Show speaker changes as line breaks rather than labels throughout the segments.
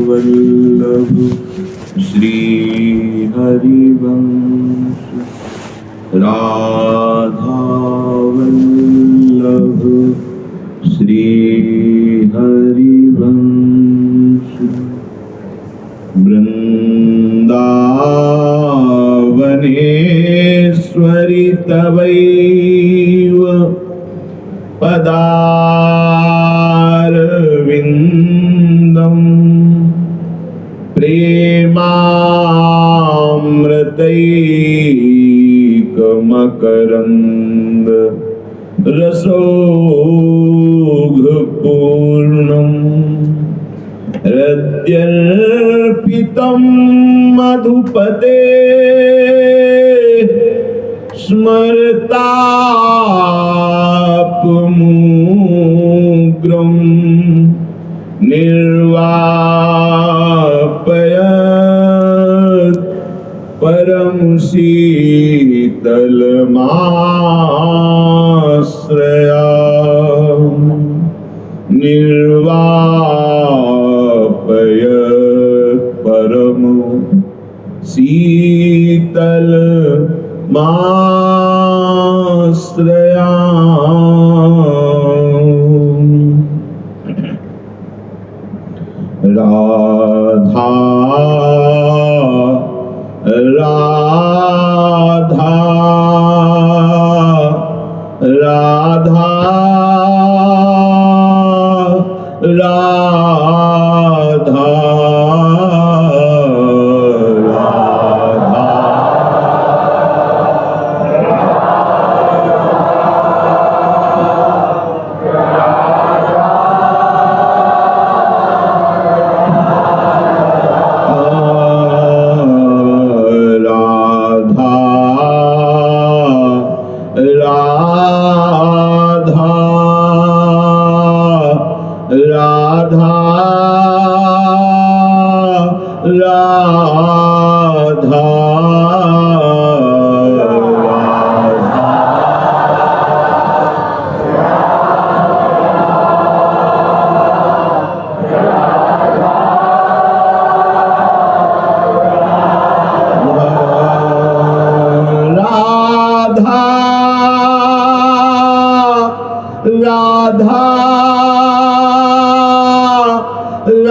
वल्लभ श्री हरिवंश राधा वल्लभ श्री हरिवंश वृंदावनेश्वरि तवैव पदारविन्दं प्रेमामृतैकमकरन्द रसोघपूर्णम् हृद्यर्पितं मधुपते स्मरतापमुग्रं निर्वापयत् परम शीतलमाश्रयामि निर्वापयत् परम शीतलमाश्रयामि। राधा राधा राधा राधा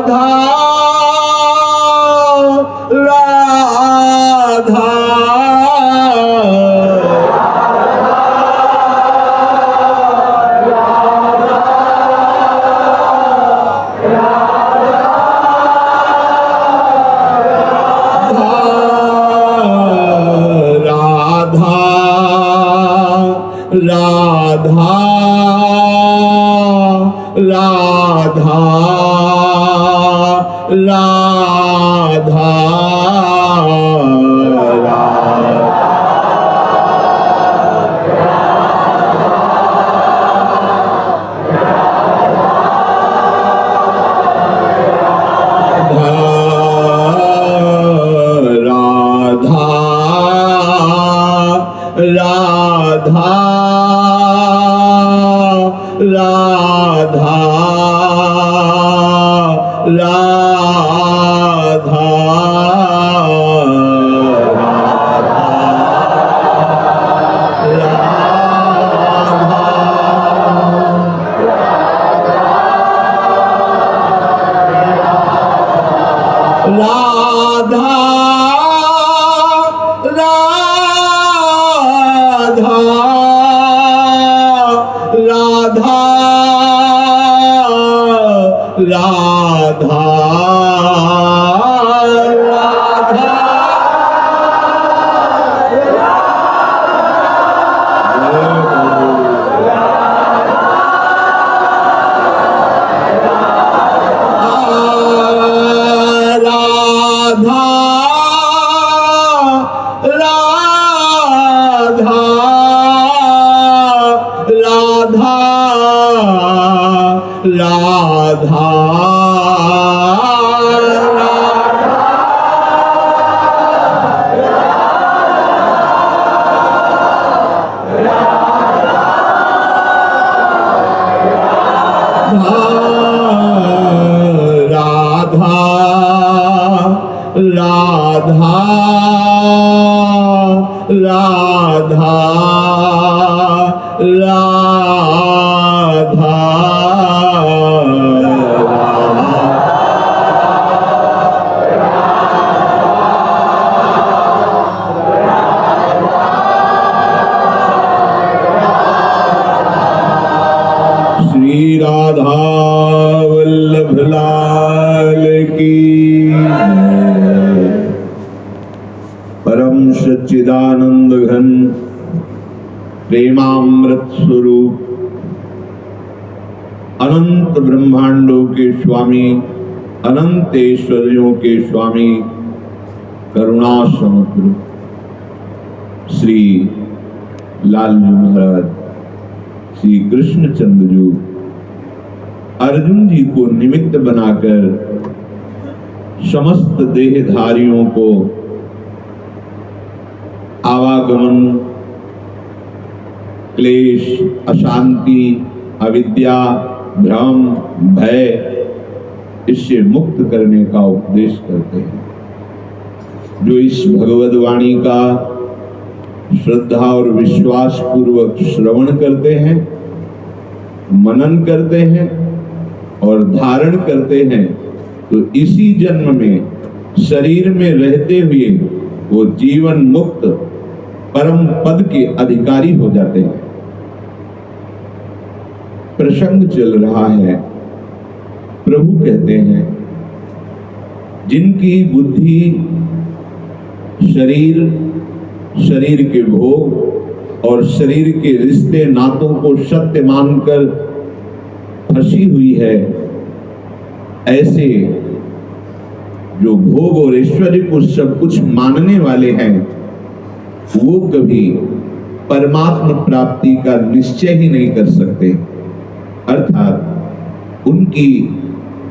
राधा राधा राधा राधा राधा राधा राधा राधा राधा राधा राधा राधा राधा श्री राधा वल्लभ लाल की परम सच्चिदानंद घन प्रेमामृत स्वरूप अनंत ब्रह्मांडों के स्वामी अनंत ऐश्वर्यों के स्वामी करुणा समुद्र श्री लालजू महाराज श्री कृष्णचंद्र जी अर्जुन जी को निमित्त बनाकर समस्त देहधारियों को आवागमन क्लेश अशांति अविद्या भ्रम भय इससे मुक्त करने का उपदेश करते हैं। जो इस भगवद वाणी का श्रद्धा और विश्वास पूर्वक श्रवण करते हैं, मनन करते हैं और धारण करते हैं, तो इसी जन्म में शरीर में रहते हुए वो जीवन मुक्त परम पद के अधिकारी हो जाते हैं। प्रसंग चल रहा है, प्रभु कहते हैं जिनकी बुद्धि शरीर के भोग और शरीर के रिश्ते नातों को सत्य मानकर फंसी हुई है, ऐसे जो भोग और ऐश्वर्य को सब कुछ मानने वाले हैं, वो कभी परमात्मा प्राप्ति का निश्चय ही नहीं कर सकते। अर्थात उनकी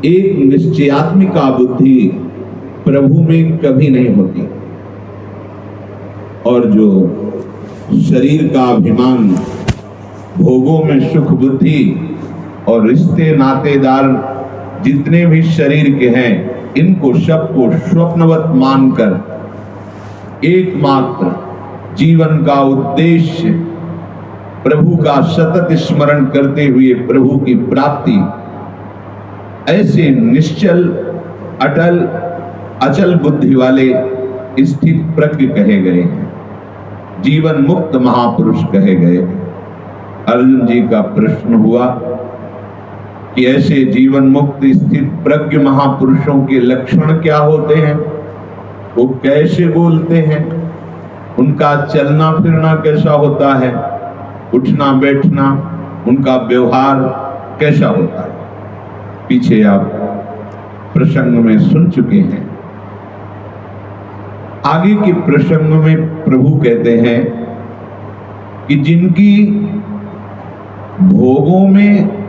एक निश्चयात्मिका बुद्धि प्रभु में कभी नहीं होती। और जो शरीर का अभिमान, भोगों में सुख बुद्धि और रिश्ते नातेदार जितने भी शरीर के हैं, इनको सबको स्वप्नवत मानकर एकमात्र जीवन का उद्देश्य प्रभु का सतत स्मरण करते हुए प्रभु की प्राप्ति, ऐसे निश्चल, अटल, अचल बुद्धि वाले स्थित प्रज्ञ कहे गए हैं, जीवन मुक्त महापुरुष कहे गए। अर्जुन जी का प्रश्न हुआ कि ऐसे जीवन मुक्त स्थित प्रज्ञ महापुरुषों के लक्षण क्या होते हैं, वो कैसे बोलते हैं, उनका चलना फिरना कैसा होता है, उठना बैठना, उनका व्यवहार कैसा होता है, पीछे आप प्रसंग में सुन चुके हैं। आगे के प्रसंग में प्रभु कहते हैं कि जिनकी भोगों में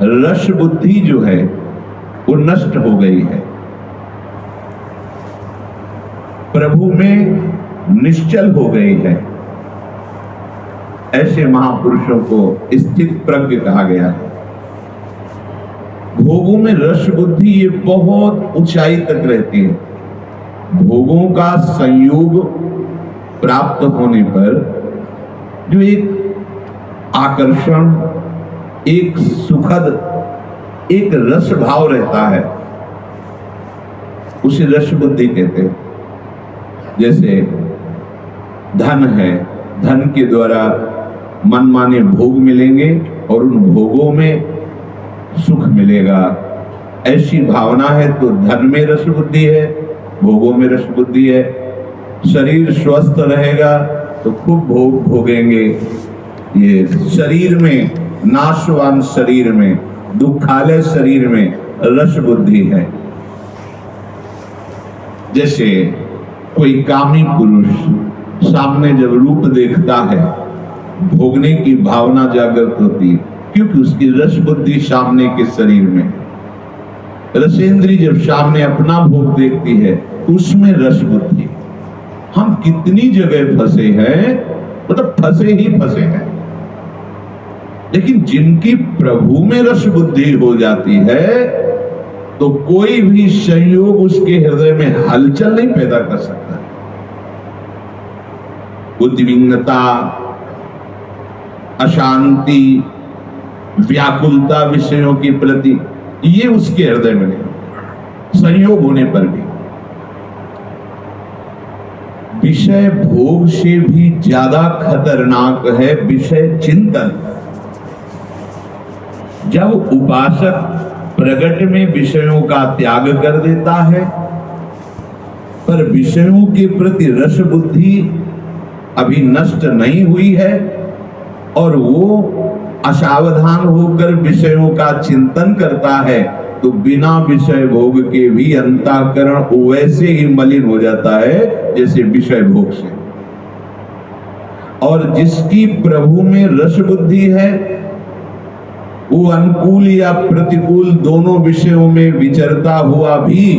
रस बुद्धि जो है वो नष्ट हो गई है, प्रभु में निश्चल हो गई है, ऐसे महापुरुषों को स्थित प्रज्ञ कहा गया है। भोगों में रस बुद्धि ये बहुत ऊंचाई तक रहती है। भोगों का संयोग प्राप्त होने पर जो एक आकर्षण, एक सुखद, एक रस भाव रहता है, उसे रस बुद्धि कहते हैं। जैसे धन है, धन के द्वारा मनमाने भोग मिलेंगे और उन भोगों में सुख मिलेगा, ऐसी भावना है तो धन में रस बुद्धि है, भोगों में रस बुद्धि है। शरीर स्वस्थ रहेगा तो खूब भोग भोगेंगे। ये शरीर में, नाशवान शरीर में, दुखालय शरीर में रस बुद्धि है। जैसे कोई कामी पुरुष सामने जब रूप देखता है, भोगने की भावना जागृत होती है, क्योंकि उसकी रस बुद्धि सामने के शरीर में। रसेंद्री जब सामने अपना भोग देखती है, उसमें रस बुद्धि। हम कितनी जगह फंसे हैं, मतलब फंसे ही फंसे हैं। लेकिन जिनकी प्रभु में रस बुद्धि हो जाती है तो कोई भी संयोग उसके हृदय में हलचल नहीं पैदा कर सकता। उद्विग्नता, अशांति, व्याकुलता विषयों के प्रति, ये उसके हृदय में नहीं। संयोग होने पर भी विषय भोग से भी ज्यादा खतरनाक है विषय चिंतन। जब उपासक प्रगट में विषयों का त्याग कर देता है, पर विषयों के प्रति रस बुद्धि अभी नष्ट नहीं हुई है और वो असावधान होकर विषयों का चिंतन करता है, तो बिना विषय भोग के भी अंतःकरण वैसे ही मलिन हो जाता है जैसे विषय भोग से। और जिसकी प्रभु में रस बुद्धि है, वो अनुकूल या प्रतिकूल दोनों विषयों में विचरता हुआ भी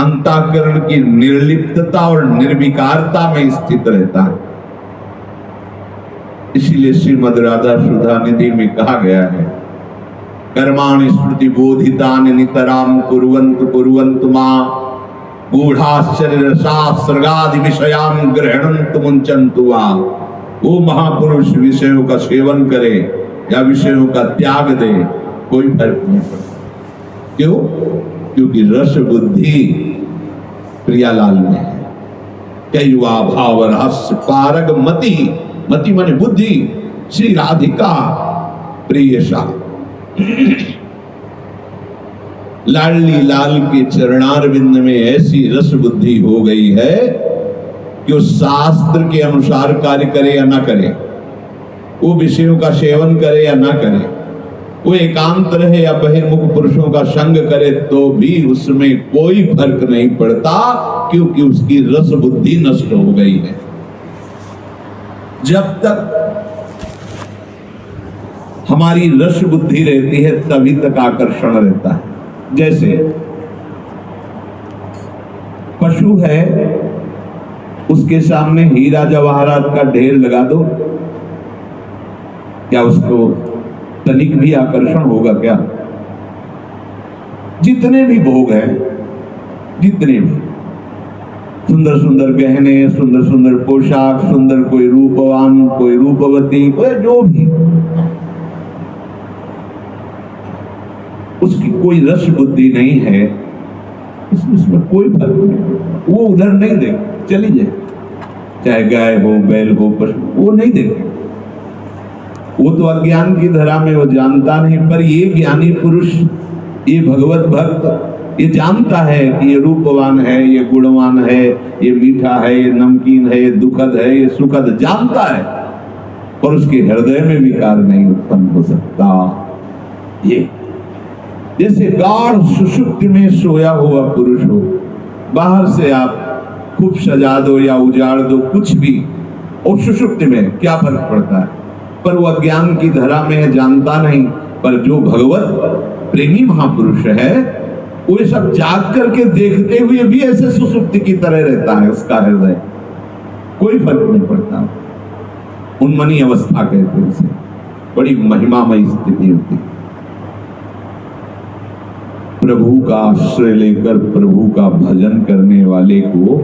अंतःकरण की निर्लिप्तता और निर्विकारता में स्थित रहता है। इसीलिए श्रीमद् राधा सुधा निधि में कहा गया है, कर्माणि स्मृति बोधितानि नितराम कुर्वन्तु कुर्वन्तु मां गूढ़ाश्चर्य रसास्रगादि विषयान् गृह्णन्तु मुञ्चन्तु वा। वो महापुरुष विषयों का सेवन करे या विषयों का त्याग दे, कोई फर्क नहीं पड़ता। क्यों? क्योंकि रस बुद्धि प्रियालाल में है। कैवा भाव रहस्य पारग मति, मति माने बुद्धि, श्री राधिका प्रियसा। लाडली लाल के चरणारविंद में ऐसी रस बुद्धि हो गई है कि वो शास्त्र के अनुसार कार्य करे या ना करे, वो विषयों का सेवन करे या ना करे, वो एकांत रहे या बहिर्मुख पुरुषों का संग करे, तो भी उसमें कोई फर्क नहीं पड़ता, क्योंकि उसकी रस बुद्धि नष्ट हो गई है। जब तक हमारी रस बुद्धि रहती है तभी तक आकर्षण रहता है। जैसे पशु है, उसके सामने हीरा जवाहरात का ढेर लगा दो, क्या उसको तनिक भी आकर्षण होगा? क्या? जितने भी भोग हैं, जितने भी सुंदर सुंदर गहने, सुंदर सुंदर पोशाक, सुंदर कोई रूपवान, कोई रूपवती, कोई जो भी, उसकी कोई रस बुद्धि नहीं है, इसमें कोई फर्क नहीं। वो उधर नहीं देख, चली जाए, चाहे गाय हो, बैल हो, पशु, वो नहीं देखे। वो तो अज्ञान की धरा में वो जानता नहीं। पर ये ज्ञानी पुरुष, ये भगवत भक्त, ये जानता है कि ये रूपवान है, ये गुणवान है, ये मीठा है, ये नमकीन है, ये दुखद है, ये सुखद, जानता है, और उसके हृदय में विकार नहीं उत्पन्न हो सकता। ये जैसे गाढ़ सुषुप्ति में सोया हुआ पुरुष हो, बाहर से आप खूब सजा दो या उजाड़ दो, कुछ भी, और सुषुप्ति में क्या फर्क पड़ता है? पर वह ज्ञान की धरा में है, जानता नहीं। पर जो भगवत प्रेमी महापुरुष है, वो सब जाग करके देखते हुए भी ऐसे सुषुप्ति की तरह रहता है उसका हृदय, कोई फर्क नहीं पड़ता। उन्मनी अवस्था कहते हैं उसे, बड़ी महिमामयी स्थिति होती है। प्रभु का आश्रय लेकर प्रभु का भजन करने वाले को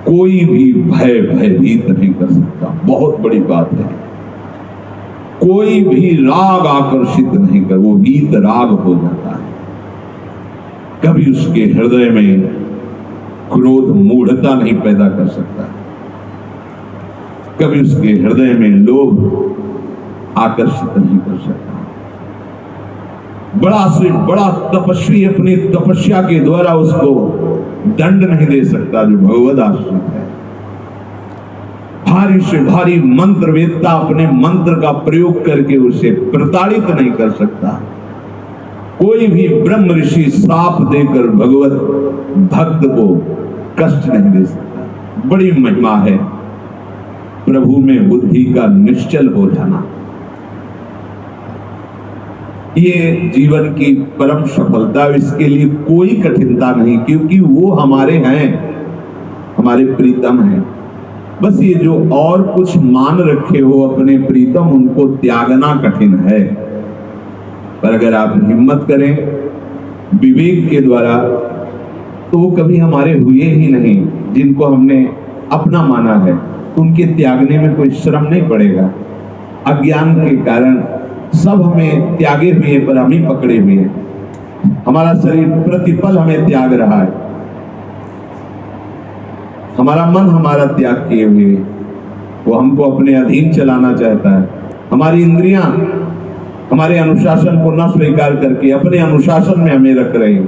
कोई भी भय भयभीत नहीं कर सकता। बहुत बड़ी बात है। कोई भी राग आकर्षित नहीं कर, वो वीत राग हो जाता है। कभी उसके हृदय में क्रोध मूढ़ता नहीं पैदा कर सकता, कभी उसके हृदय में लोभ आकर्षित नहीं कर सकता। बड़ा से बड़ा तपस्वी अपनी तपस्या के द्वारा उसको दंड नहीं दे सकता जो भगवद आश्रित है। भारी से भारी मंत्र वेदता अपने मंत्र का प्रयोग करके उसे प्रताड़ित नहीं कर सकता। कोई भी ब्रह्म ऋषि श्राप देकर भगवत भक्त को कष्ट नहीं दे सकता। बड़ी महिमा है प्रभु में बुद्धि का निश्चल हो जाना। ये जीवन की परम सफलता, इसके लिए कोई कठिनता नहीं, क्योंकि वो हमारे हैं, हमारे प्रीतम हैं। बस ये जो और कुछ मान रखे हो अपने प्रीतम, उनको त्यागना कठिन है। पर अगर आप हिम्मत करें विवेक के द्वारा, तो वो कभी हमारे हुए ही नहीं। जिनको हमने अपना माना है, तो उनके त्यागने में कोई श्रम नहीं पड़ेगा। अज्ञान के कारण सब हमें त्यागे हुए हैं, पर हम ही पकड़े हुए हैं। हमारा शरीर प्रतिपल हमें त्याग रहा है, हमारा मन हमारा त्याग किए हुए, वो हमको अपने अधीन चलाना चाहता है। हमारी इंद्रियां हमारे अनुशासन को न स्वीकार करके अपने अनुशासन में हमें रख रहे हैं।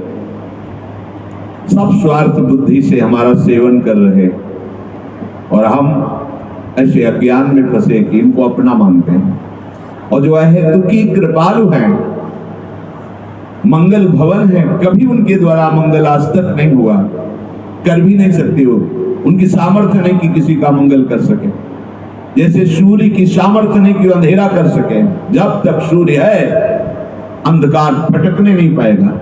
सब स्वार्थ बुद्धि से हमारा सेवन कर रहे, और हम ऐसे अज्ञान में फंसे कि इनको अपना मानते हैं। और जो अहेतुकी कृपालु हैं, मंगल भवन है, कभी उनके द्वारा मंगल आज तक नहीं हुआ, कर भी नहीं सकते हो। उनकी सामर्थ्य नहीं कि किसी का मंगल कर सके। जैसे सूर्य की सामर्थ्य नहीं कि अंधेरा कर सके। जब तक सूर्य है, अंधकार फटकने नहीं पाएगा।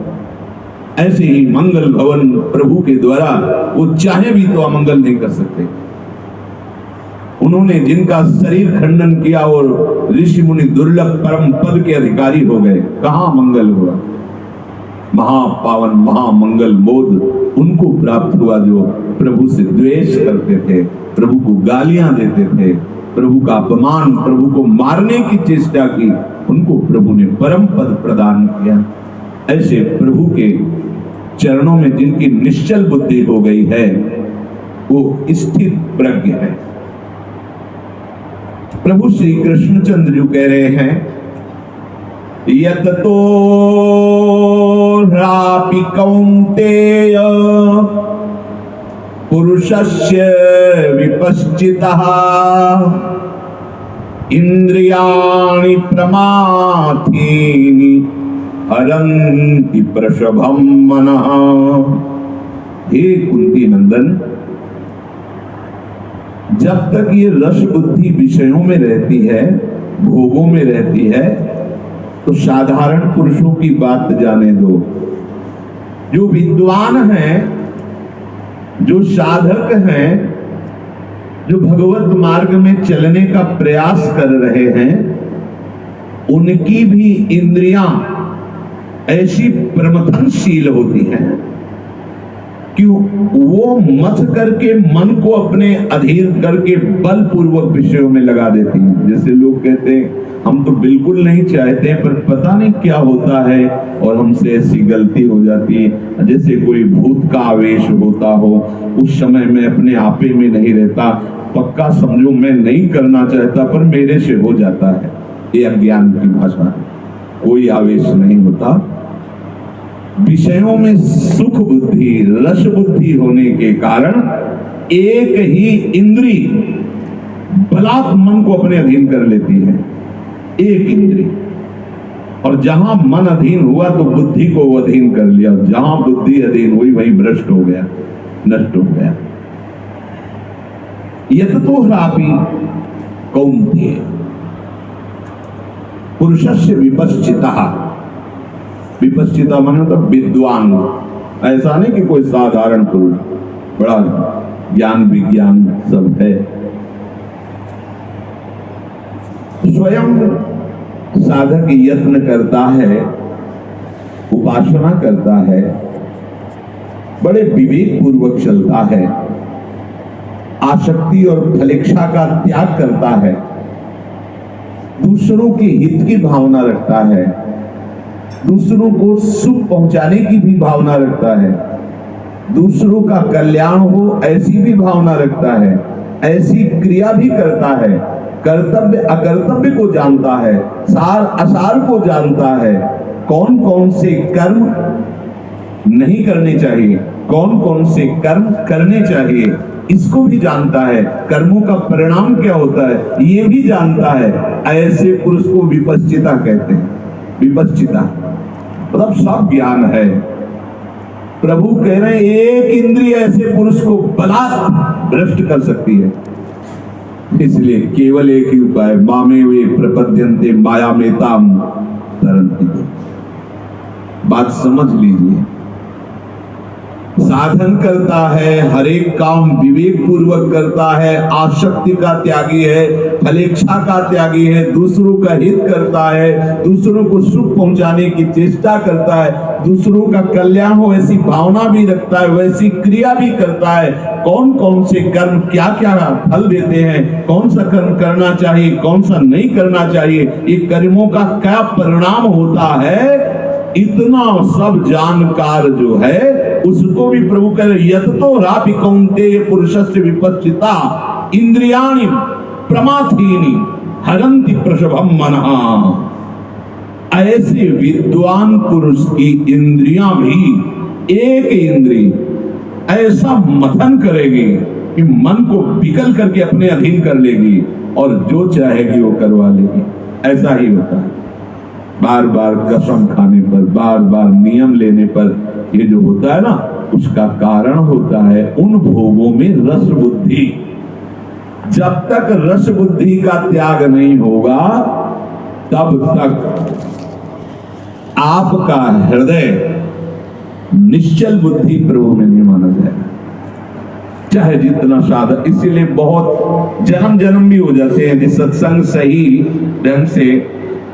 ऐसे ही मंगल भवन प्रभु के द्वारा वो चाहे भी तो अमंगल नहीं कर सकते। उन्होंने जिनका शरीर खंडन किया और ऋषि मुनि दुर्लभ परम पद के अधिकारी हो गए, कहां मंगल हुआ? महापावन महामंगल मोद उनको प्राप्त हुआ जो प्रभु से द्वेष करते थे, प्रभु को गालियां देते थे, प्रभु का अपमान, प्रभु को मारने की चेष्टा की। उनको प्रभु ने परम पद प्रदान किया। ऐसे प्रभु के चरणों में जिनकी निश्चल बुद्धि हो गई है, वो स्थित प्रज्ञ है। प्रभु श्री कृष्णचंद्र जी कह रहे हैं, यततो ह्रापि कौन्तेय पुरुषस्य विपश्चितः इंद्रियाणि प्रमाथीनि हरन्ति प्रसभं मनः। हे कुंती नंदन, जब तक ये रस बुद्धि विषयों में रहती है, भोगों में रहती है, तो साधारण पुरुषों की बात जाने दो। जो विद्वान हैं, जो साधक हैं, जो भगवत मार्ग में चलने का प्रयास कर रहे हैं, उनकी भी इंद्रियां ऐसी प्रमथनशील होती हैं कि वो मथ करके मन को अपने अधीन करके बलपूर्वक विषयों में लगा देती हैं। जैसे लोग कहते हैं हम तो बिल्कुल नहीं चाहते, पर पता नहीं क्या होता है और हमसे ऐसी गलती हो जाती है। जैसे कोई भूत का आवेश होता हो, उस समय मैं अपने आपे में नहीं रहता, पक्का समझो मैं नहीं करना चाहता पर मेरे से हो जाता है। ये अज्ञान की भाषा है, कोई आवेश नहीं होता। विषयों में सुख बुद्धि, रस बुद्धि होने के कारण एक ही इंद्री बलात् मन को अपने अधीन कर लेती है, एक इंद्री। और जहां मन अधीन हुआ तो बुद्धि को अधीन कर लिया, जहां बुद्धि अधीन हुई वहीं भ्रष्ट हो गया, नष्ट हो गया। यततो ह्रापि कौन्तेय पुरुषस्य विपश्चितः। विपश्चिता माने तो विद्वान, ऐसा नहीं कि कोई साधारण पुरुष, बड़ा ज्ञान विज्ञान सब है। स्वयं साधक यत्न करता है, उपासना करता है, बड़े विवेक पूर्वक चलता है, आसक्ति और फलेच्छा का त्याग करता है, दूसरों के हित की भावना रखता है, दूसरों को सुख पहुंचाने की भी भावना रखता है, दूसरों का कल्याण हो ऐसी भी भावना रखता है, ऐसी क्रिया भी करता है, कर्तव्य अकर्तव्य को जानता है, सार असार को जानता है, कौन कौन से कर्म नहीं करने चाहिए, कौन कौन से कर्म करने चाहिए, इसको भी जानता है, कर्मों का परिणाम क्या होता है ये भी जानता है। ऐसे पुरुष को विपश्चिता कहते हैं। विपश्चिता मतलब सब ज्ञान है। प्रभु कह रहे हैं एक इंद्रिय ऐसे पुरुष को बलात् भ्रष्ट कर सकती है। इसलिए केवल एक ही उपाय, मामे वे प्रपद्यन्ते माया मेताम तरन्ति। बात समझ लीजिए, साधन करता है, हर एक काम विवेक पूर्वक करता है, आसक्ति का त्यागी है, फलेच्छा का त्यागी है, दूसरों का हित करता है, दूसरों को सुख पहुंचाने की चेष्टा करता है, दूसरों का कल्याण हो ऐसी भावना भी रखता है, वैसी क्रिया भी करता है। कौन कौन से कर्म क्या क्या फल देते हैं, कौन सा कर्म करना चाहिए, कौन सा नहीं करना चाहिए, ये कर्मों का क्या परिणाम होता है, इतना सब जानकार जो है उसको भी प्रभु कह रहे यततो ह्रापि कौन्तेय पुरुषस्य विपश्चिता इंद्रियाणि प्रमाथीनि हरन्ति प्रसभम मनः। ऐसे विद्वान पुरुष की इंद्रियां भी एक इंद्री ऐसा मथन करेगी कि मन को विकल करके अपने अधीन कर लेगी और जो चाहेगी वो करवा लेगी। ऐसा ही होता है। बार बार कसम खाने पर, बार बार नियम लेने पर ये जो होता है ना, उसका कारण होता है उन भोगों में रस बुद्धि। जब तक रस बुद्धि का त्याग नहीं होगा तब तक आपका हृदय निश्चल बुद्धि प्रभु में नहीं माना जाएगा, चाहे जितना साधक। इसीलिए बहुत जन्म जन्म भी हो जाते हैं। यदि सत्संग सही ढंग से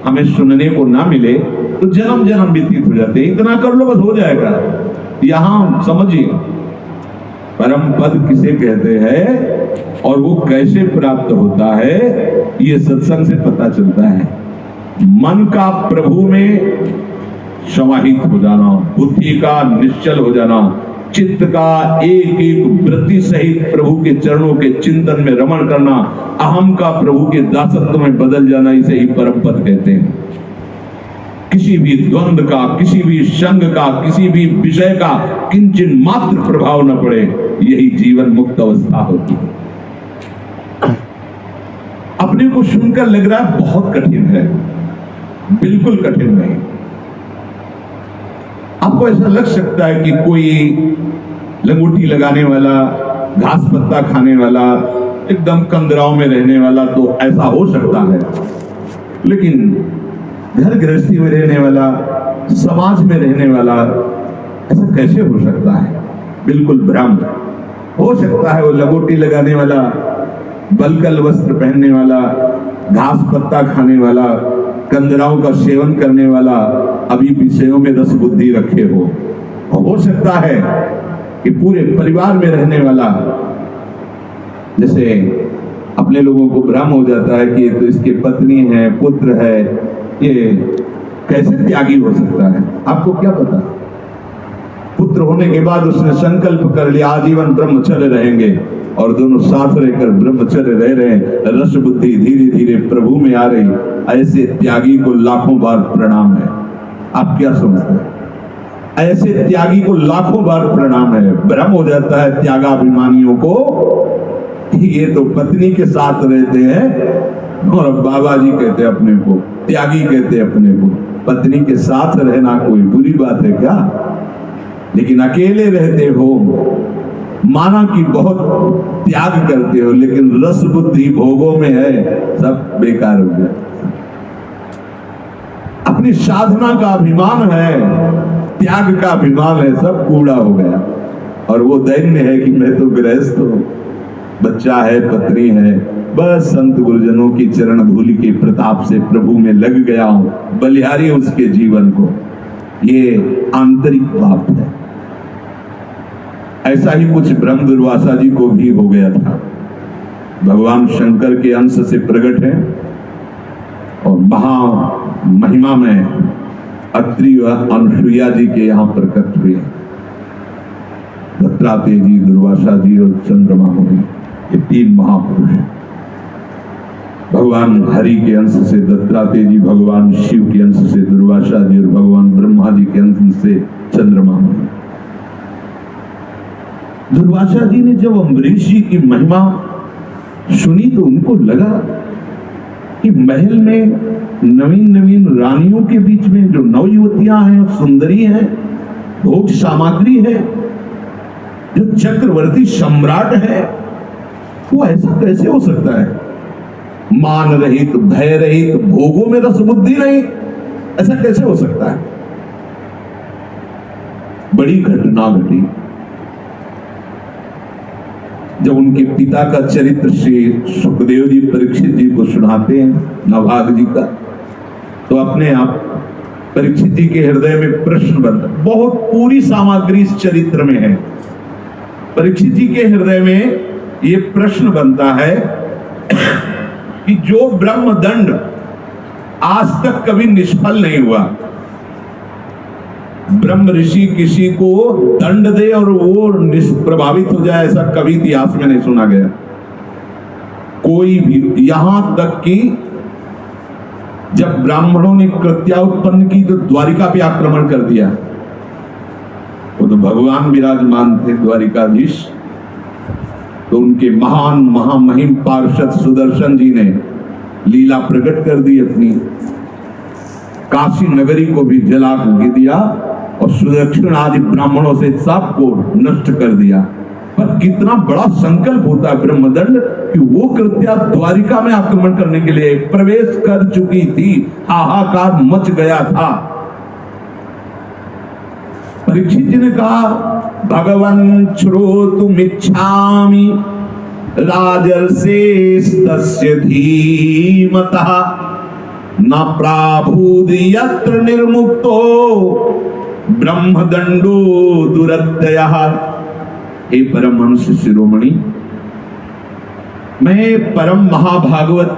हमें सुनने को ना मिले तो जन्म जन्म व्यतीत हो जाते हैं। इतना कर लो बस हो जाएगा। यहां समझिए परम पद किसे कहते हैं और वो कैसे प्राप्त होता है, ये सत्संग से पता चलता है। मन का प्रभु में समाहित हो जाना, बुद्धि का निश्चल हो जाना, चित्त का एक एक वृत्ति सहित प्रभु के चरणों के चिंतन में रमण करना, अहम का प्रभु के दासत्व में बदल जाना, इसे ही परम पद कहते हैं। किसी भी द्वंद का, किसी भी संग का, किसी भी विषय का किंचित मात्र प्रभाव न पड़े, यही जीवन मुक्त अवस्था होती है। अपने को सुनकर लग रहा है बहुत कठिन है, बिल्कुल कठिन नहीं। आपको ऐसा लग सकता है कि कोई लंगोटी लगाने वाला, घास पत्ता खाने वाला, एकदम कंदराव में रहने वाला तो ऐसा हो सकता है, लेकिन घर गृहस्थी में रहने वाला, समाज में रहने वाला ऐसा कैसे हो सकता है? बिल्कुल भ्रम। हो सकता है वो लंगोटी लगाने वाला, बलकल वस्त्र पहनने वाला, घास पत्ता खाने वाला, कंदराओं का सेवन करने वाला अभी विषयों में रस बुद्धि रखे हो सकता है कि पूरे परिवार में रहने वाला, जैसे अपने लोगों को भ्रम हो जाता है कि ये तो इसके पत्नी है, पुत्र है, ये कैसे त्यागी हो सकता है। आपको क्या पता, पुत्र होने के बाद उसने संकल्प कर लिया आजीवन ब्रह्मचर्य रहेंगे, और दोनों साथ रहकर ब्रह्मचर्य रह रहे हैं, रस बुद्धि धीरे धीरे प्रभु में आ रही। ऐसे त्यागी को लाखों बार प्रणाम है। आप क्या समझते हैं? ऐसे त्यागी को लाखों बार प्रणाम है। भ्रम हो जाता है त्यागाभिमानियों को, ये तो पत्नी के साथ रहते हैं, और बाबा जी कहते हैं अपने को, त्यागी कहते हैं अपने को। पत्नी के साथ रहना कोई बुरी बात है क्या? लेकिन अकेले रहते हो, माना कि बहुत त्याग करते हो, लेकिन रस बुद्धि भोगों में है, सब बेकार हो गया। अपनी साधना का अभिमान है, त्याग का अभिमान है, सब कूड़ा हो गया। और वो दैन्य है कि मैं तो गृहस्थ हूं, बच्चा है, पत्नी है, बस संत गुरुजनों की चरण धूलि के प्रताप से प्रभु में लग गया हूं, बलिहारी उसके जीवन को। ये आंतरिक पाप है। ऐसा ही कुछ ब्रह्म दुर्वासा जी को भी हो गया था। भगवान शंकर के अंश से प्रकट है और महा महिमा में अत्रि व अनुसुईया जी के यहाँ प्रकट हुए। दत्तात्रेय जी, दुर्वासा जी और चंद्रमा मुनि, ये तीन महापुरुष हैं। भगवान हरि के अंश से दत्तात्रेय जी, भगवान शिव के अंश से दुर्वासा जी और भगवान ब्रह्मा जी के अंश से चंद्रमा मुनि। दुर्वासा जी ने जब अम्बरीश जी की महिमा सुनी तो उनको लगा कि महल में नवीन नवीन रानियों के बीच में जो नवयुवतियां हैं, सुंदरी हैं, भोग सामग्री है, जो चक्रवर्ती सम्राट है, वो ऐसा कैसे हो सकता है? मान रहित, भय रहित, भोगों में रस बुद्धि नहीं, ऐसा कैसे हो सकता है? बड़ी घटना घटी जब उनके पिता का चरित्र श्री सुखदेव जी परीक्षित जी को सुनाते हैं, नभाग जी का, तो अपने आप परीक्षित जी के हृदय में प्रश्न बनता। बहुत पूरी सामग्री इस चरित्र में है। परीक्षित जी के हृदय में ये प्रश्न बनता है कि जो ब्रह्मदंड आज तक कभी निष्फल नहीं हुआ, ब्रह्म ऋषि किसी को दंड दे और वो निष्प्रभावित हो जाए, ऐसा कभी इतिहास में नहीं सुना गया। कोई भी, यहां तक कि जब ब्राह्मणों ने कृत्या उत्पन्न की तो द्वारिका पे आक्रमण कर दिया। वो तो भगवान विराजमान थे द्वारिकाधीश, तो उनके महान महामहिम पार्षद सुदर्शन जी ने लीला प्रकट कर दी अपनी। काशी नगरी को भी जला दिया और सुदक्षिण आदि ब्राह्मणों से सबको नष्ट कर दिया। पर कितना बड़ा संकल्प होता है ब्रह्मदंड कि वो कृत्या द्वारिका में आक्रमण करने के लिए प्रवेश कर चुकी थी, हाहाकार मच गया था। परीक्षित जी ने कहा, भगवन् श्रोतुमिच्छामि राजर्षेस्तस्य धीमतः न प्राभूद यत्र निर्मुक्तो ब्रह्मदंडो दुरत्ययः। हे परमहंस शिरोमणि, मैं परम महाभागवत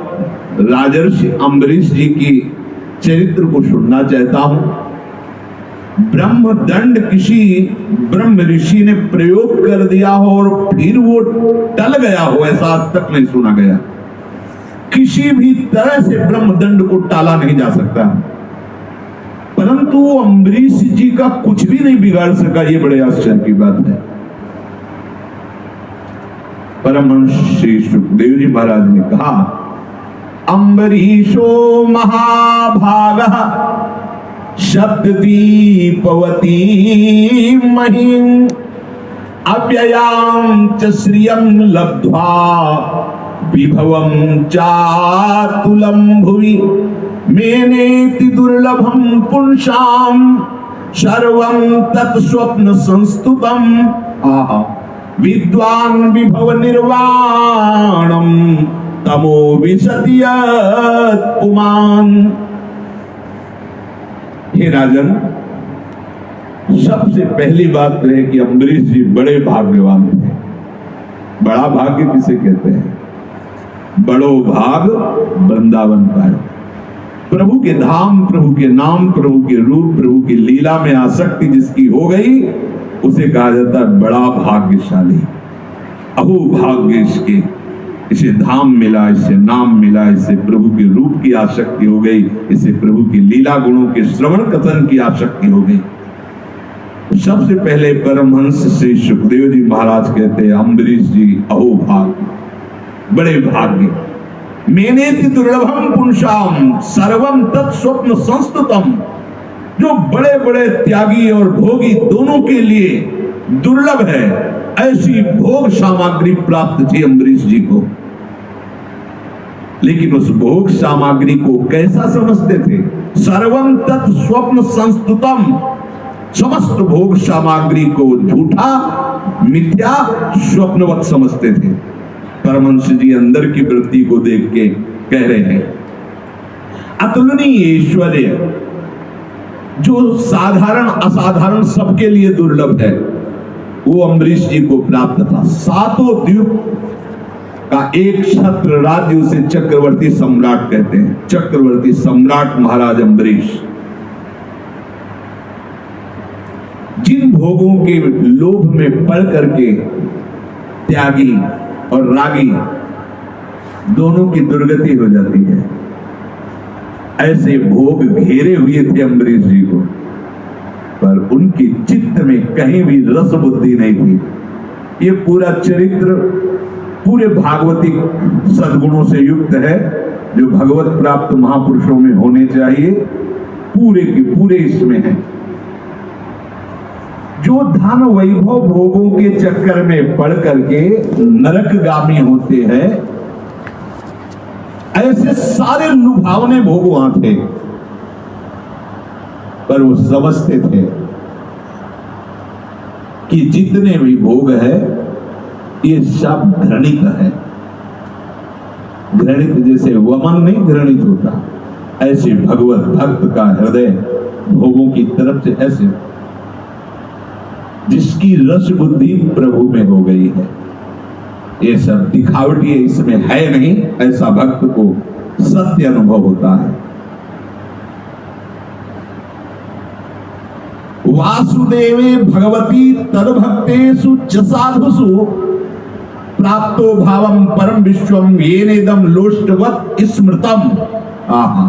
राजर्षि अम्बरीश जी की चरित्र को सुनना चाहता हूं। ब्रह्मदंड किसी ब्रह्म ऋषि ने प्रयोग कर दिया हो और फिर वो टल गया हो, ऐसा आज तक नहीं सुना गया। किसी भी तरह से ब्रह्मदंड को टाला नहीं जा सकता, परंतु अम्बरीश जी का कुछ भी नहीं बिगाड़ सका। ये बड़े आश्चर्य की बात है। परमहंस श्री सुखदेव जी महाराज ने कहा, अम्बरीशो महाभागः शब्ददीपवती महिं अव्ययां च श्रियं लब्ध्वा विभवं चातुलं भुवि मेनेति दुर्लभं पुंसां सर्वं तत्स्वप्न संस्तुतम्। आहा, विद्वान् विभव निर्वाणं तमो विशति यत् पुमान्। हे राजन, सबसे पहली बात तो है कि अम्बरीश जी बड़े भाग्यवान थे। बड़ा भाग्य किसे कहते हैं? बड़ो भाग वृंदावन पाए। प्रभु के धाम, प्रभु के नाम, प्रभु के रूप, प्रभु की लीला में आसक्ति जिसकी हो गई उसे कहा जाता है बड़ा भाग्यशाली। अहो भाग्य इसके, इसे धाम मिला, इसे नाम मिला, इसे प्रभु के रूप की आसक्ति हो गई, इसे प्रभु की लीला गुणों के श्रवण कथन की आसक्ति हो गई। सबसे पहले परमहंस श्री सुखदेव जी महाराज कहते हैं अम्बरीश जी अहो भाग्य, बड़े भाग्य। मेनेति दुर्लभम पुंसाम सर्वम तत्स्वप्न संस्तुतम। जो बड़े बड़े त्यागी और भोगी दोनों के लिए दुर्लभ है, ऐसी भोग सामग्री प्राप्त थी अम्बरीश जी को। लेकिन उस भोग सामग्री को कैसा समझते थे? सर्वम तत्स्वप्न संस्तुतम। समस्त भोग सामग्री को झूठा, मिथ्या, स्वप्नवत समझते थे। परमहंस जी अंदर की वृत्ति को देख के कह रहे हैं अतुलनीय ऐश्वर्य जो साधारण असाधारण सबके लिए दुर्लभ है वो अम्बरीश जी को प्राप्त था। सातों द्वीप का एक छत्र राज्य उसे चक्रवर्ती सम्राट कहते हैं। चक्रवर्ती सम्राट महाराज अम्बरीश जिन भोगों के लोभ में पड़ करके त्यागी और रागी दोनों की दुर्गति हो जाती है, ऐसे भोग घेरे हुए थे अम्बरीश जी को, पर उनके चित्त में कहीं भी रस बुद्धि नहीं थी। ये पूरा चरित्र पूरे भागवतिक सद्गुणों से युक्त है जो भगवत प्राप्त महापुरुषों में होने चाहिए, पूरे के पूरे इसमें है। जो धन वैभव भोगों के चक्कर में पड़ करके नरकगामी होते हैं, ऐसे सारे लुभावने भोग वहां थे, पर वो समझते थे कि जितने भी भोग है ये सब घृणित है। घृणित जैसे वमन नहीं घृणित होता, ऐसे भगवत भक्त का हृदय भोगों की तरफ से ऐसे जिसकी रस बुद्धि प्रभु में हो गई है, ये सब दिखावटी है, इसमें है नहीं, ऐसा भक्त को सत्य अनुभव होता है। वासुदेवे भगवती तद्भक्तेषु च साधुषु प्राप्तो भावम परम विश्वम येनेदम लोष्टवत् स्मृतम। आहा,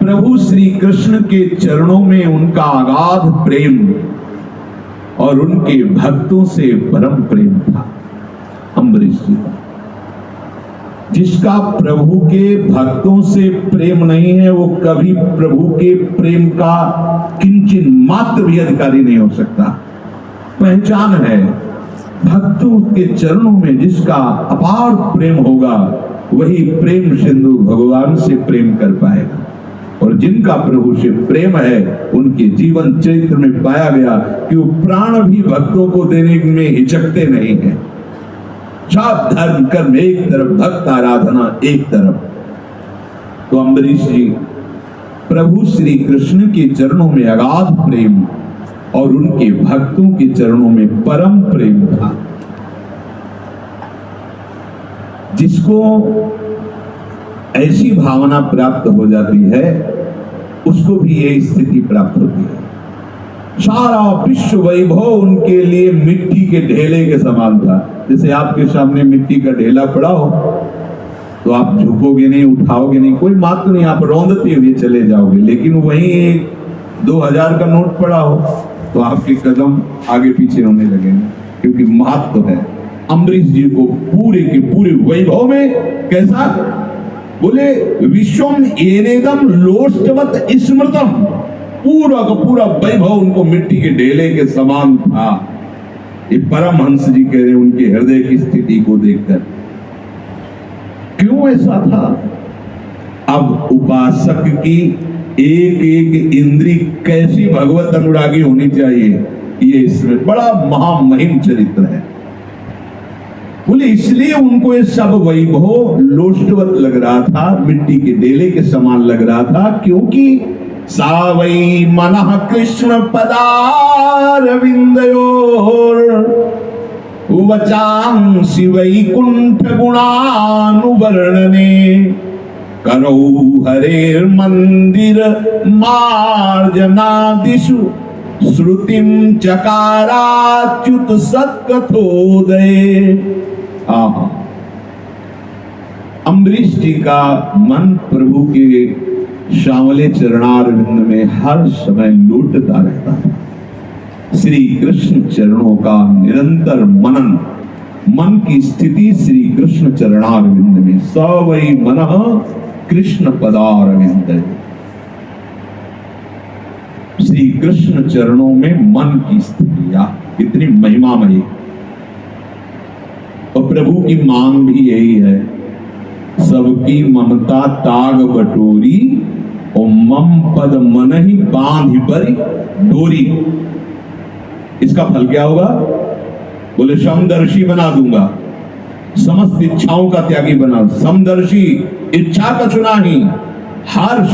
प्रभु श्री कृष्ण के चरणों में उनका अगाध प्रेम और उनके भक्तों से परम प्रेम था अम्बरीश जी का। जिसका प्रभु के भक्तों से प्रेम नहीं है वो कभी प्रभु के प्रेम का किंचित मात्र भी अधिकारी नहीं हो सकता। पहचान है भक्तों के चरणों में जिसका अपार प्रेम होगा वही प्रेम सिंधु भगवान से प्रेम कर पाएगा। और जिनका प्रभु से प्रेम है उनके जीवन चरित्र में पाया गया कि वो प्राण भी भक्तों को देने में हिचकते नहीं है। सब धर्म कर्म एक तरफ, भक्त आराधना एक तरफ। तो अम्बरीश जी प्रभु श्री कृष्ण के चरणों में अगाध प्रेम और उनके भक्तों के चरणों में परम प्रेम था। जिसको ऐसी भावना प्राप्त हो जाती है उसको भी यही स्थिति प्राप्त होती है। सारा विश्व वैभव उनके लिए मिट्टी के ढेले के समान था। जैसे आपके सामने मिट्टी का ढेला पड़ा हो तो आप झुकोगे नहीं, उठाओगे नहीं, कोई बात नहीं, आप रौंदते हुए चले जाओगे। लेकिन वहीं 2000 का नोट पड़ा हो तो आपके कदम आगे पीछे होने लगेंगे, क्योंकि महत्व है। अम्बरीश जी को पूरे के पूरे वैभव में कैसा बोले, विश्वम येनेदम लोष्टवत् स्मृतम, पूरा का पूरा वैभव उनको मिट्टी के ढेले के समान था। ये परमहंस जी कह रहे हैं उनके हृदय की स्थिति को देखकर। क्यों ऐसा था? अब उपासक की एक एक इंद्री कैसी भगवत अनुरागी होनी चाहिए, ये इसमें बड़ा महामहिम चरित्र है। बोले इसलिए उनको ये सब वैभव लोष्टवत लग रहा था, मिट्टी के ढेले के समान लग रहा था, क्योंकि सा वै मनः कृष्ण पदारविंदयोर वचांसि वैकुंठ गुणानुवर्णने करौ हरेर मंदिर मार्जनादिषु श्रुतिम चकाराच्युत सत्कथोदय। अम्बरीश जी का मन प्रभु के श्यामले चरणारविंद में हर समय लौटता रहता था। श्री कृष्ण चरणों का निरंतर मनन, मन की स्थिति श्री कृष्ण चरणारविंद में। स वै मनः कृष्ण पदारविंद। श्री कृष्ण चरणों में मन की स्थिति इतनी महिमामयी। और प्रभु की मांग भी यही है, सबकी ममता ताग बटोरी और मम पद मन ही बांध परी डोरी। इसका फल क्या होगा? बोले समदर्शी बना दूंगा, समस्त इच्छाओं का त्यागी बना। समदर्शी इच्छा का चुना ही, हर्ष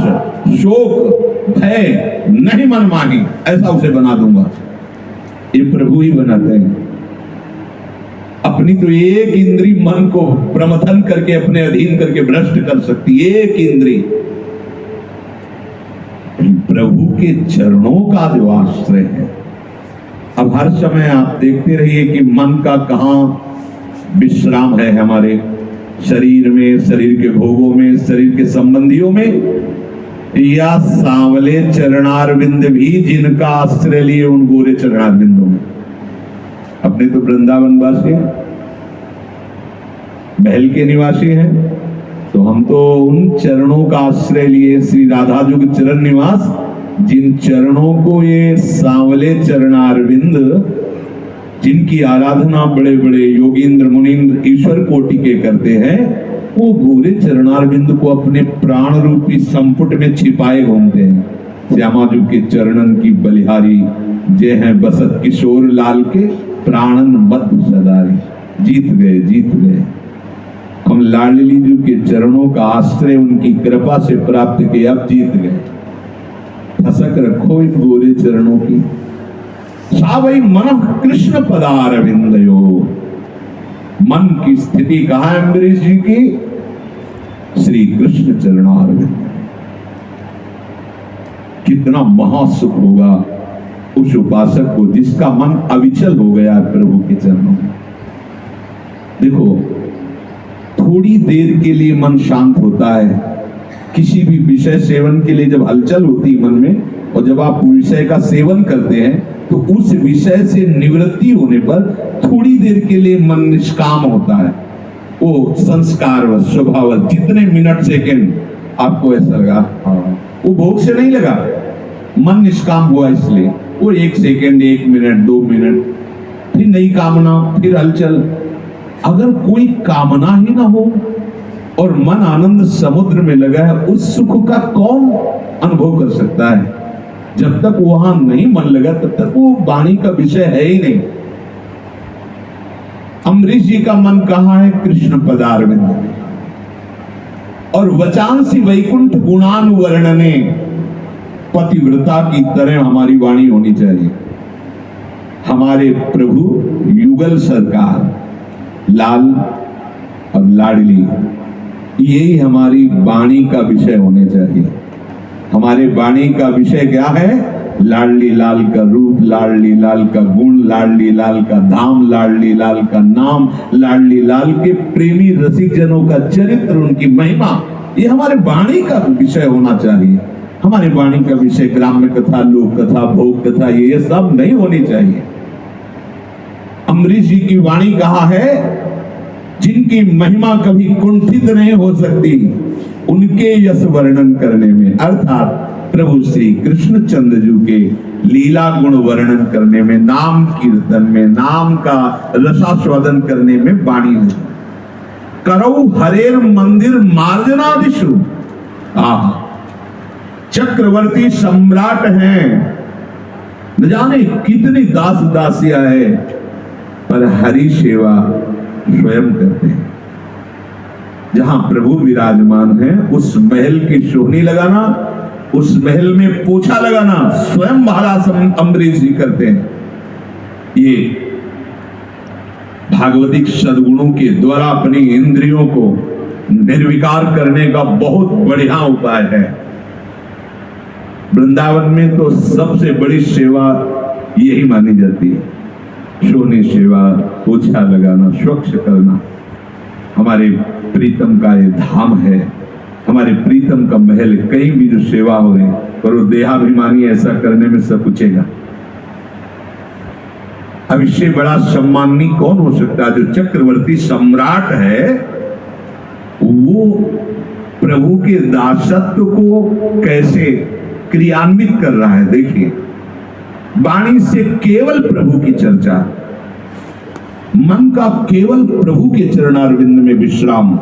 शोक भय नहीं मन माही, ऐसा उसे बना दूंगा। ये प्रभु ही बनाते हैं। अपनी तो एक इंद्री मन को प्रमथन करके अपने अधीन करके भ्रष्ट कर सकती, एक इंद्री। प्रभु के चरणों का जो आश्रय है। अब हर समय आप देखते रहिए कि मन का कहां विश्राम है, हमारे शरीर में, शरीर के भोगों में, शरीर के संबंधियों में, या सांवले चरणारविंद भी जिनका आश्रय लिए उन गोरे चरणारविंदों में। अपने तो वृंदावन वासी हैं, महल के निवासी हैं, तो हम तो उन चरणों का आश्रय लिए, श्री राधा जी के चरण निवास, जिन चरणों को ये सांवले चरणारविंद, जिनकी आराधना बड़े बड़े योगींद्र मुनींद्र ईश्वर कोटि के करते हैं, वो गोरे चरणारविंद को अपने प्राण रूपी संपुट में छिपाए घूमते हैं। श्यामा जी के चरणन की बलिहारी, जय हैं बसत किशोर लाल के प्राणन बद्ध सदारी। जीत गए, जीत गए। हम लाडली जी के चरणों का आश्रय उनकी कृपा से प्राप्त किए, अब जीत गए। फसक रखो इन गोरे चरणों की। सावई मन कृष्ण पदारविंदयो। मन की स्थिति कहां है अम्बरीश जी की? श्री कृष्ण चरणारविंद। कितना महासुख होगा उस उपासक को जिसका मन अविचल हो गया प्रभु के चरणों में। देखो, थोड़ी देर के लिए मन शांत होता है। किसी भी विषय सेवन के लिए जब हलचल होती मन में, और जब आप विषय का सेवन करते हैं तो उस विषय से निवृत्ति होने पर थोड़ी देर के लिए मन निष्काम होता है। वो संस्कार स्वभाव, जितने मिनट सेकंड आपको ऐसा लगा, वो भोग से नहीं लगा, मन निष्काम हुआ इसलिए वो 1 सेकंड, 1 मिनट, 2 मिनट, फिर नई कामना, फिर हलचल। अगर कोई कामना ही ना हो और मन आनंद समुद्र में लगा है, उस सुख का कौन अनुभव कर सकता है? जब तक वहां नहीं मन लगा तब तक वो वाणी का विषय है ही नहीं। अम्बरीश जी का मन कहां है? कृष्ण पदारविंद में। और वचांसी वैकुंठ गुणानुवर्णने, पतिव्रता की तरह हमारी वाणी होनी चाहिए। हमारे प्रभु युगल सरकार, लाल और लाडली, यही हमारी वाणी का विषय होने चाहिए। हमारे वाणी का विषय क्या है? लाडली लाल का रूप, लाडली लाल का गुण, लाडली लाल का धाम, लाडली लाल का नाम, लाडली लाल के प्रेमी रसिक जनों का चरित्र, उनकी महिमा, ये हमारे वाणी का विषय होना चाहिए। हमारे वाणी का विषय ग्राम्य कथा, लोक कथा, भोग कथा, ये सब नहीं होनी चाहिए। अम्बरीश जी की वाणी कहाँ है? जिनकी महिमा कभी कुंठित नहीं हो सकती, उनके यश वर्णन करने में, अर्थात प्रभु श्री कृष्णचंद्र जी के लीला गुण वर्णन करने में, नाम कीर्तन में, नाम का रसास्वादन करने में वाणी नहीं। करौ हरेर मंदिर मार्जनादिषु। चक्रवर्ती सम्राट हैं, न जाने कितनी दास दासियां हैं, पर हरि सेवा स्वयं करते हैं। जहां प्रभु विराजमान है उस महल की सोहनी लगाना, उस महल में पोछा लगाना स्वयं महाराज अम्बरीश जी करते हैं। ये भागवतिक सद्गुणों के द्वारा अपनी इंद्रियों को निर्विकार करने का बहुत बढ़िया उपाय है। वृंदावन में तो सबसे बड़ी सेवा यही मानी जाती है, सोने सेवा, पोछा लगाना, स्वच्छ करना। हमारे प्रीतम का ये धाम है, हमारे प्रीतम का महल। कहीं भी जो सेवा हो रही पर वो देहाभिमानी ऐसा करने में सब पूछेगा। अब इससे बड़ा सम्मानी कौन हो सकता है? जो चक्रवर्ती सम्राट है वो प्रभु के दासत्व को कैसे क्रियान्वित कर रहा है। देखिए, वाणी से केवल प्रभु की चर्चा, मन का केवल प्रभु के चरणारविंद में विश्राम,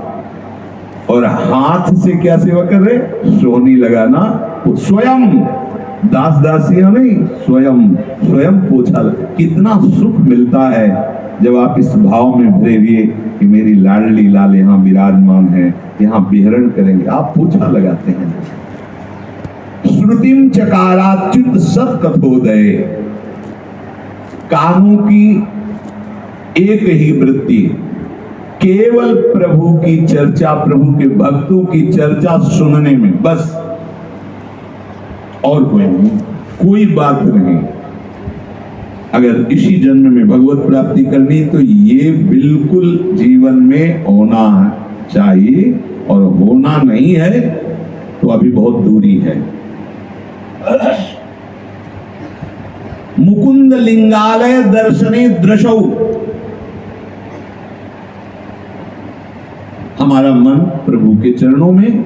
और हाथ से क्या सेवा कर रहे? सोहनी लगाना, स्वयं दास दासियां नहीं, स्वयं पोछा। कितना सुख मिलता है जब आप इस भाव में भरे हुए कि मेरी लाडली लाल यहाँ विराजमान है, यहाँ विहरण करेंगे, आप पोछा लगाते हैं। श्रुतिम चकाराच्युत सत्कथोदय, कानों की एक ही वृत्ति, केवल प्रभु की चर्चा, प्रभु के भक्तों की चर्चा सुनने में, बस और कोई नहीं, कोई बात नहीं। अगर इसी जन्म में भगवत प्राप्ति करनी तो ये बिल्कुल जीवन में होना चाहिए, और होना नहीं है तो अभी बहुत दूरी है। मुकुंद लिंगालय दर्शने दृशौ, हमारा मन प्रभु के चरणों में,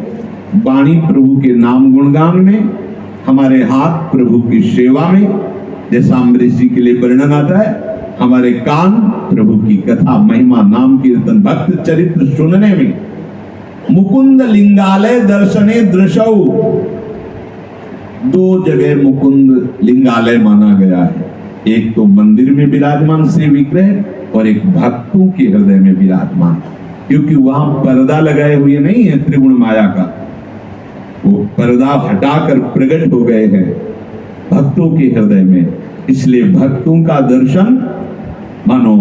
वाणी प्रभु के नाम गुणगान में, हमारे हाथ प्रभु की सेवा में, जैसा अम्बरीश जी के लिए वर्णन आता है, हमारे कान प्रभु की कथा, महिमा, नाम कीर्तन, भक्त चरित्र सुनने में। मुकुंद लिंगालय दर्शने दृशौ, दो जगह मुकुंद लिंगालय माना गया है, एक तो मंदिर में विराजमान श्री विग्रह और एक भक्तों के हृदय में विराजमान, क्योंकि वहां पर्दा लगाए हुए नहीं है त्रिगुण माया का, वो पर्दा हटाकर प्रकट हो गए हैं भक्तों के हृदय में। इसलिए भक्तों का दर्शन मानो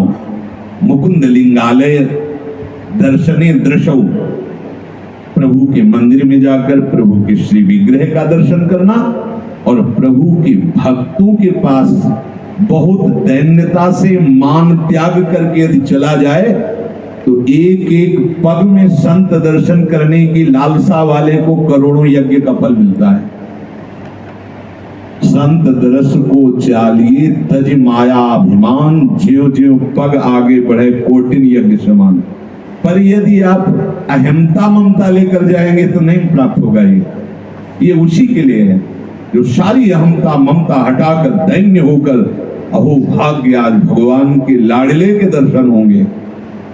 मुकुंद लिंगालय दर्शने दृशौ, प्रभु के मंदिर में जाकर प्रभु के श्री विग्रह का दर्शन करना, और प्रभु के भक्तों के पास बहुत दैन्यता से मान त्याग करके यदि चला जाए तो एक एक पग में संत दर्शन करने की लालसा वाले को करोड़ों यज्ञ का फल मिलता है। संत दरस को चालिए तज माया अभिमान, ज्यों ज्यों पग आगे बढ़े कोटिन यज्ञ समान। पर यदि आप अहमता ममता लेकर जाएंगे तो नहीं प्राप्त होगा। ये उसी के लिए है जो सारी अहमता ममता हटाकर दैन्य होकर, अहो भाग्य आज भगवान के लाडले के दर्शन होंगे,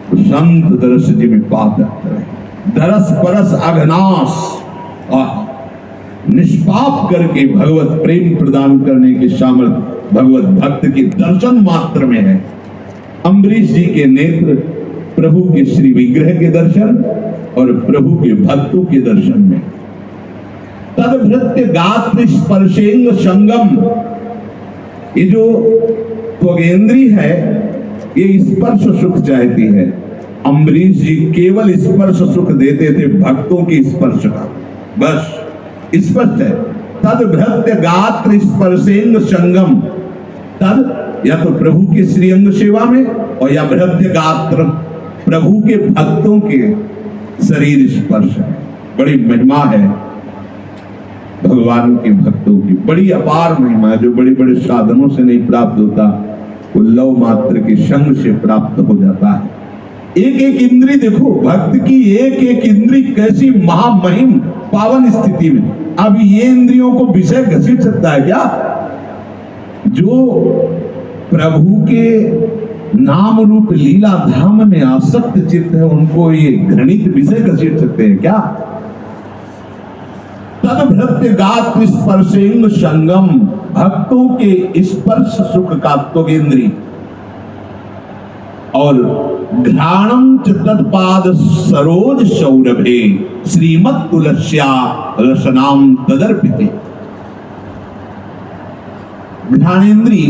तो संत दरस जी में पाप दरस परस अघनाश, निष्पाप करके भगवत प्रेम प्रदान करने की सामर्थ्य भगवत भक्त के दर्शन मात्र में है। अम्बरीश जी के नेत्र प्रभु के श्री विग्रह के दर्शन और प्रभु के भक्तों के दर्शन में। तदभृत्य गात्र स्पर्शेंग संगम, ये जो त्वगेंद्री है ये स्पर्श सुख चाहती है। अम्बरीश जी केवल स्पर्श सुख देते थे भक्तों के स्पर्श का, बस स्पष्ट है। तदभृत्य गात्र स्पर्शेंग संगम, तद या तो प्रभु के श्रीअंग सेवा में, और या भृत्य गात्र प्रभु के भक्तों के शरीर स्पर्श है। बड़ी महिमा है भगवान के भक्तों की, बड़ी अपार महिमा है, जो बड़े बड़े साधनों से नहीं प्राप्त होता, वो लव मात्र के संग से प्राप्त हो जाता है। एक एक इंद्री देखो, भक्त की एक एक इंद्री कैसी महामहिम पावन स्थिति में। अब ये इंद्रियों को विषय घसीट सकता है क्या? जो प्रभु के नाम रूप लीला धाम में आसक्त चित्त है, उनको ये घृणित विषय घसीट सकते हैं क्या? तदभृत्य गात्र स्पर्शेंग संगम, भक्तों के स्पर्श सुख का त्वगेंद्री, और घ्राणम च तत्पाद सरोज सौरभे श्रीमत् तुलस्या रसनाम तदर्पिते। घ्राणेन्द्री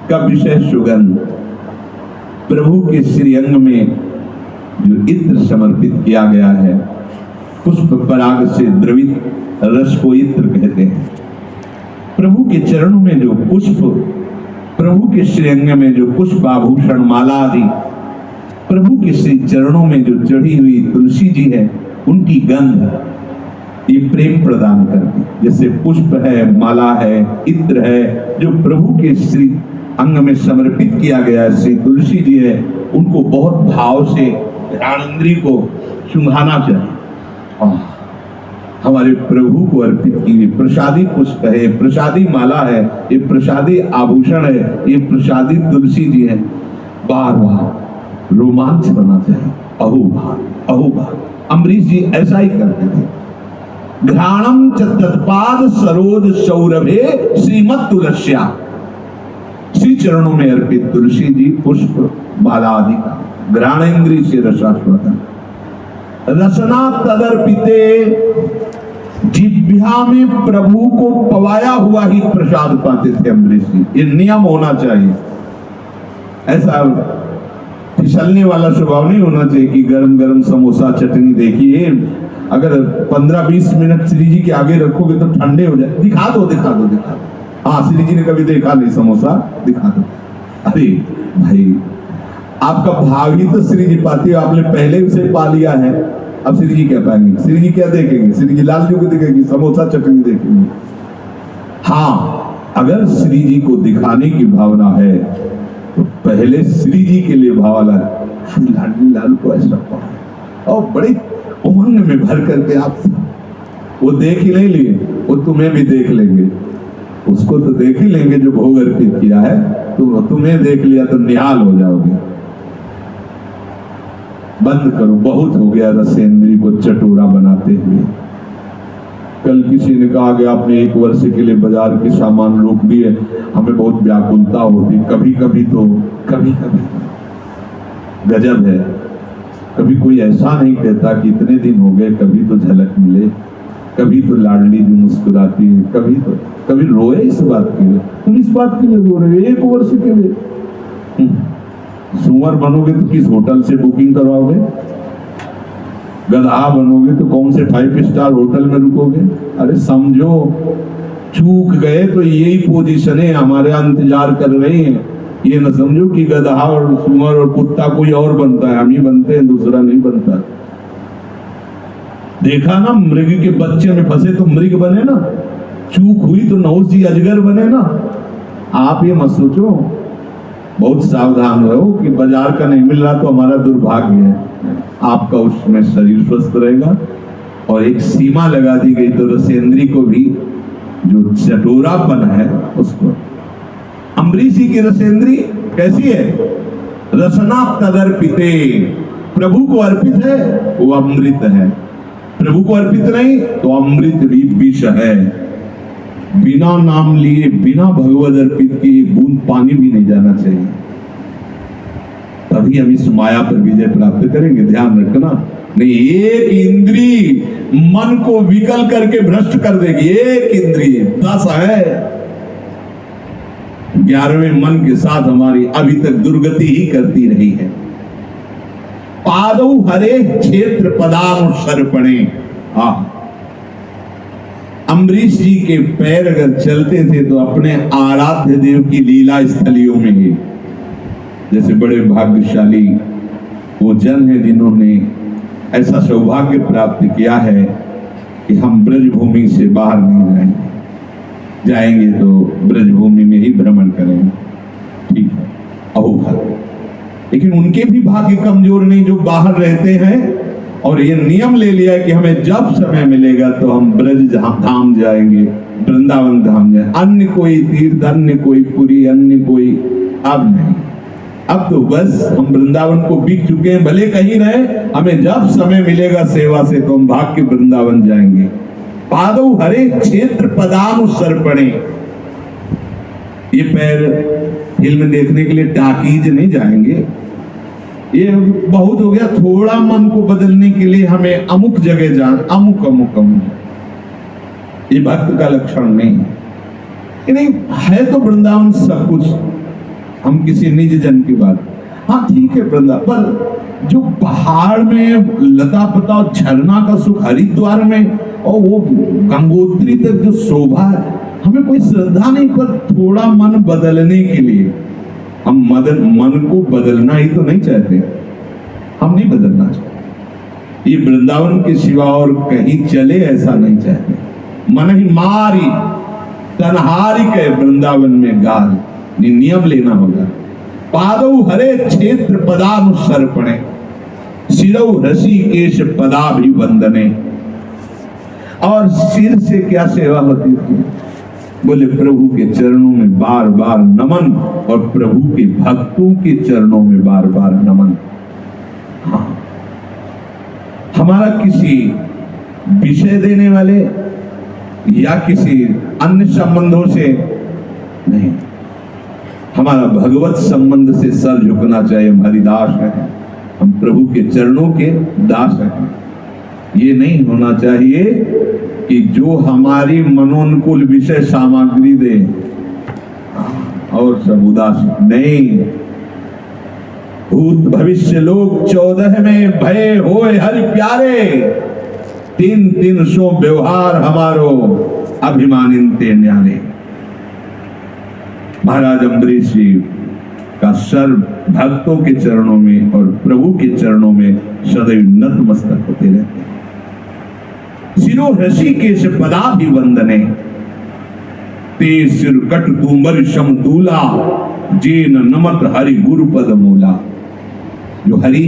का विषय सुगंध, प्रभु के श्री अंग में जो इत्र समर्पित किया गया है, पुष्प पराग से द्रवित रस को इत्र कहते हैं। प्रभु के चरणों में जो पुष्प, प्रभु के श्री अंग में जो पुष्प आभूषण माला आदि, प्रभु के श्री चरणों में जो चढ़ी हुई तुलसी जी है, उनकी गंध ये प्रेम प्रदान करती। जैसे पुष्प है, माला है, इत्र है, जो प्रभु के श्री अंग में समर्पित किया गया है, श्री तुलसी जी है, उनको बहुत भाव से ज्ञानेंद्रिय को सुंघाना चाहिए। हमारे प्रभु को अर्पित की प्रसादी पुष्प है, प्रसादी माला है, ये प्रसादी आभूषण है, ये प्रसादी तुलसी जी है। बार बार रोमांच बना चाहिए। अहोभाग अहोभाग। अम्बरीश जी ऐसा ही करते थे। घ्राणम च तत्पाद सरोज सौरभे श्रीमत तुलस्या। श्री चरणों में अर्पित तुलसी जी पुष्प माला आदि का घ्राणेन्द्रिय से रसास्वादन। रसना तदर्पिते, जिह्वा में प्रभु को पवाया हुआ ही प्रसाद पाते थे अम्बरीश जी। ये नियम होना चाहिए। ऐसा फिसलने वाला स्वभाव नहीं होना चाहिए कि गरम गरम समोसा चटनी देखिए, अगर 15-20 मिनट श्री जी के आगे रखोगे तो ठंडे हो जाए। दिखा दो दिखा दो दिखा दो। हाँ, श्री जी ने कभी देखा नहीं समोसा, दिखा दो। अरे भाई, आपका भाव ही तो श्री जी पाती हो, आपने पहले उसे पा लिया है, अब श्री जी क्या पाएंगे? श्री जी क्या देखेंगे? श्री जी लाल जी को देखेंगे, समोसा चटनी देखेंगे। हाँ, अगर श्री जी को दिखाने की भावना है तो पहले श्री जी के लिए भावना लाडली लाल को ऐसा पाओ, और बड़े उमंग में भर करके आप वो देख ही नहीं लिए, वो तुम्हें भी देख लेंगे। उसको तो देख ही लेंगे जो भोग अर्पित किया है, तो तुम्हें देख लिया तो निहाल हो जाओगे। बंद करो, बहुत हो गया रसेंद्री को चटोरा बनाते हुए। कल किसी ने कहा कि आपने 1 वर्ष के लिए बाजार के सामान रोक दिए, हमें बहुत व्याकुलता होती। कभी कभी तो गजब है, कभी कोई ऐसा नहीं कहता कि इतने दिन हो गए, कभी तो झलक मिले, कभी तो लाडली जी मुस्कुराती है, कभी रोए इस बात के लिए। तुम इस बात के लिए रो रहे हो 1 वर्ष के लिए? सुअर बनोगे तो किस होटल से बुकिंग करवाओगे? गधा बनोगे तो कौन से 5 स्टार होटल में रुकोगे? अरे समझो, चूक गए तो यही पोजीशन है, हमारे इंतजार कर रहे हैं। ये न समझो कि गधा और सुअर और कुत्ता कोई और बनता है, हम ही बनते हैं, दूसरा नहीं बनता। देखा ना, मृग के बच्चे में फंसे तो मृग बने ना, चूक हुई तो नहुस जी अजगर बने ना। आप ये मत सोचो, बहुत सावधान रहो कि बाजार का नहीं मिल रहा तो हमारा दुर्भाग्य है। आपका उसमें शरीर स्वस्थ रहेगा। और एक सीमा लगा दी गई तो रसेंद्री को भी जो चटोरापन है उसको। अम्बरीश जी की रसेंद्री कैसी है? रसना तदर्पिते, प्रभु को अर्पित है वो अमृत है, प्रभु को अर्पित नहीं तो अमृत भी विष है। बिना नाम लिए, बिना भगवद अर्पित किए बूंद पानी भी नहीं जाना चाहिए, तभी हम इस माया पर विजय प्राप्त करेंगे। ध्यान रखना, नहीं एक इंद्री मन को विकल करके भ्रष्ट कर देगी। एक इंद्री 10 है, 11वें मन के साथ हमारी अभी तक दुर्गति ही करती रही है। पादौ हरे क्षेत्र पदानुसर्पणे। अम्बरीश जी के पैर अगर चलते थे तो अपने आराध्य देव की लीला स्थलियों में ही। जैसे बड़े भाग्यशाली वो जन है जिन्होंने ऐसा सौभाग्य प्राप्त किया है कि हम ब्रजभूमि से बाहर नहीं जाएंगे तो ब्रजभूमि में ही भ्रमण करेंगे। ठीक है, अहोभाग्य। लेकिन उनके भी भाग्य कमजोर नहीं जो बाहर रहते हैं और ये नियम ले लिया है कि हमें जब समय मिलेगा तो हम ब्रज धाम जाएंगे, वृंदावन धाम जाएंगे। अन्य कोई तीर्थ, अन्य कोई पुरी, अन्य कोई, अब नहीं। अब तो बस हम वृंदावन को बीत चुके हैं, भले कहीं रहे, हमें जब समय मिलेगा सेवा से तो हम भाग के वृंदावन जाएंगे। पादौ हरे क्षेत्र पदानुसर्पणे। ये पैर फिल्म देखने के लिए टाकीज नहीं जाएंगे, ये बहुत हो गया। थोड़ा मन को बदलने के लिए हमें अमुक जगह जाना, अमुक अमुक अमुक, ये भक्त का लक्षण नहीं है। नहीं है तो वृंदावन सब कुछ। हम किसी निज जन की बात, हाँ ठीक है वृंदावन, पर जो पहाड़ में लता पता झरना का सुख, हरिद्वार में और वो गंगोत्री तक जो शोभा है, हमें कोई श्रद्धा नहीं, पर थोड़ा मन बदलने के लिए हम मन को बदलना ही तो नहीं चाहते, हम नहीं बदलना चाहते। ये वृंदावन के सिवा और कहीं चले ऐसा नहीं चाहते। मन ही मारी तनहारी के वृंदावन में गाल, नियम लेना होगा। पादौ हरे क्षेत्र पदानुसर्पणे, सिरौ ऋषिकेश पदाभिवंदने। और सिर से क्या सेवा होती थी? बोले प्रभु के चरणों में बार बार नमन और प्रभु के भक्तों के चरणों में बार बार नमन। हाँ, हमारा किसी विषय देने वाले या किसी अन्य संबंधों से नहीं, हमारा भगवत संबंध से सर झुकना चाहिए। हम हरिदास हैं, हम प्रभु के चरणों के दास हैं। ये नहीं होना चाहिए कि जो हमारी मनोनुकूल विषय सामग्री दे और सब उदास नहीं। भूत भविष्य लोक 14 में भय होए हरि प्यारे, 300 व्यवहार हमारो अभिमानिनते न्यारे। महाराज अम्बरीश जी का सर भक्तों के चरणों में और प्रभु के चरणों में सदैव नतमस्तक होते रहते। सिरो ऋषिकेश पदाभिवंदने, ते सिरकट तुमर समतूला, जेन नमत हरि गुरु पद मूला। जो हरि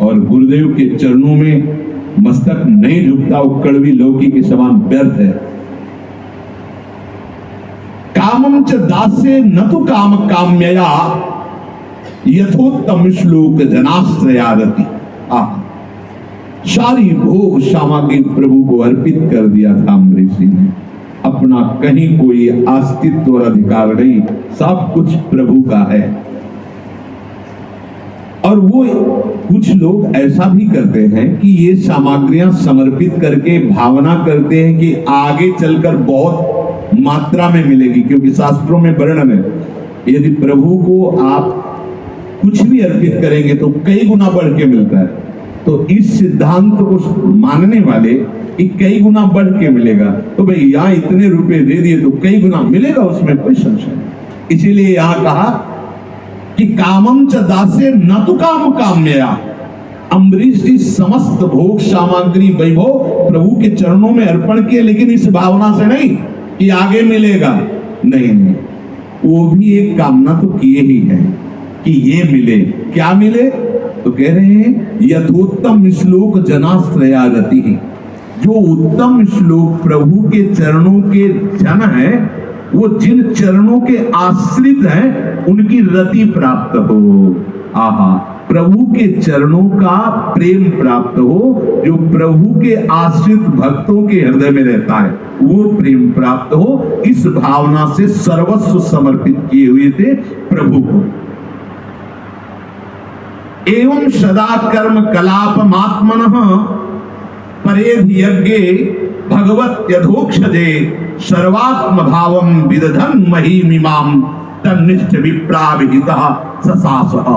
और गुरुदेव के चरणों में मस्तक नहीं झुकता, वो कड़वी लौकी के समान व्यर्थ है। कामं च दासे न तो काम काम्यया, यथोत्तम श्लोक जनाश्रयारति। सारी भोग सामग्री प्रभु को अर्पित कर दिया था अम्बरीश जी ने। अपना कहीं कोई अस्तित्व और अधिकार नहीं, सब कुछ प्रभु का है। और वो कुछ लोग ऐसा भी करते हैं कि ये सामग्रियां समर्पित करके भावना करते हैं कि आगे चलकर बहुत मात्रा में मिलेगी, क्योंकि शास्त्रों में वर्णन है यदि प्रभु को आप कुछ भी अर्पित करेंगे तो कई गुना बढ़ के मिलता है। तो इस सिद्धांत को मानने वाले कि कई गुना बढ़ के मिलेगा, तो भाई यहाँ इतने रुपए दे दिए तो कई गुना मिलेगा, उसमें कोई संशय नहीं। इसीलिए यहाँ कहा कि कामं च दासे न तो काम काम्यया। अम्बरीश जी समस्त भोग सामग्री वैभव प्रभु के चरणों में अर्पण किए, लेकिन इस भावना से नहीं कि आगे मिलेगा, नहीं, वो भी एक कामना तो किए ही है कि ये मिले। क्या मिले? तो कह रहे हैं यथोत्तम श्लोक जनाश्रयारति। जो उत्तम श्लोक प्रभु के चरणों के जन है, वो जिन चरणों के आश्रित हैं, उनकी रति प्राप्त हो। आहा, प्रभु के चरणों का प्रेम प्राप्त हो, जो प्रभु के आश्रित भक्तों के हृदय में रहता है, वो प्रेम प्राप्त हो। इस भावना से सर्वस्व समर्पित किए हुए थे प्रभु को। एवं सदा कर्म कलापमात्मनः परेध यज्ञे भगवत यथोक्षजे, सर्वात्म भावम विदधन महिमिमाम तन्निष्ठ विप्राविहितः ससासः।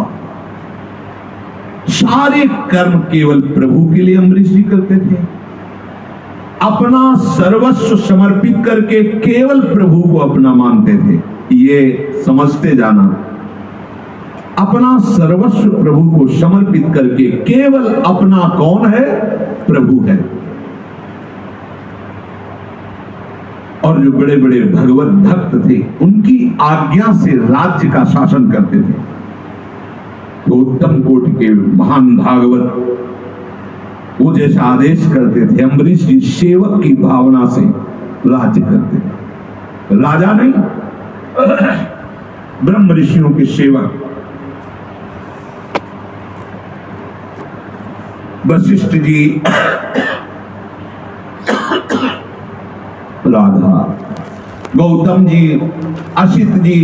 सारे कर्म केवल प्रभु के लिए अम्बरीश जी करते थे। अपना सर्वस्व समर्पित करके केवल प्रभु को अपना मानते थे। ये समझते जाना, अपना सर्वस्व प्रभु को समर्पित करके केवल अपना कौन है? प्रभु है। और जो बड़े बड़े भगवत भक्त थे, उनकी आज्ञा से राज्य का शासन करते थे। तो उत्तम कोटि के महान भागवत वो जैसा आदेश करते थे, अम्बरीश जी सेवक की भावना से राज्य करते थे। राजा नहीं, ब्रह्म ऋषियों के सेवक। वशिष्ठ जी, राधा, गौतम जी, असित जी,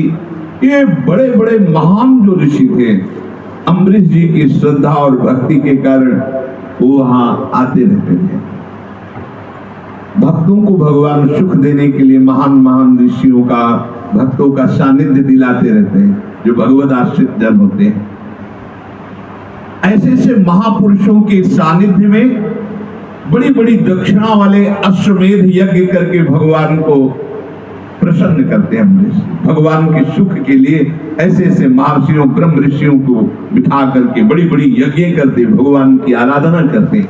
ये बड़े बड़े महान जो ऋषि थे, अम्बरीश जी की श्रद्धा और भक्ति के कारण वो वहां आते रहते थे। भक्तों को भगवान सुख देने के लिए महान महान ऋषियों का, भक्तों का सानिध्य दिलाते रहते हैं, जो भगवत आश्रित जन होते हैं। ऐसे ऐसे महापुरुषों के सानिध्य में बड़ी बड़ी दक्षिणा वाले अश्वमेध यज्ञ करके भगवान को प्रसन्न करते हैं। भगवान के सुख के लिए ऐसे ऐसे महर्षियों ब्रह्म ऋषियों को बिठा करके बड़ी बड़ी यज्ञ करते, भगवान की आराधना करते।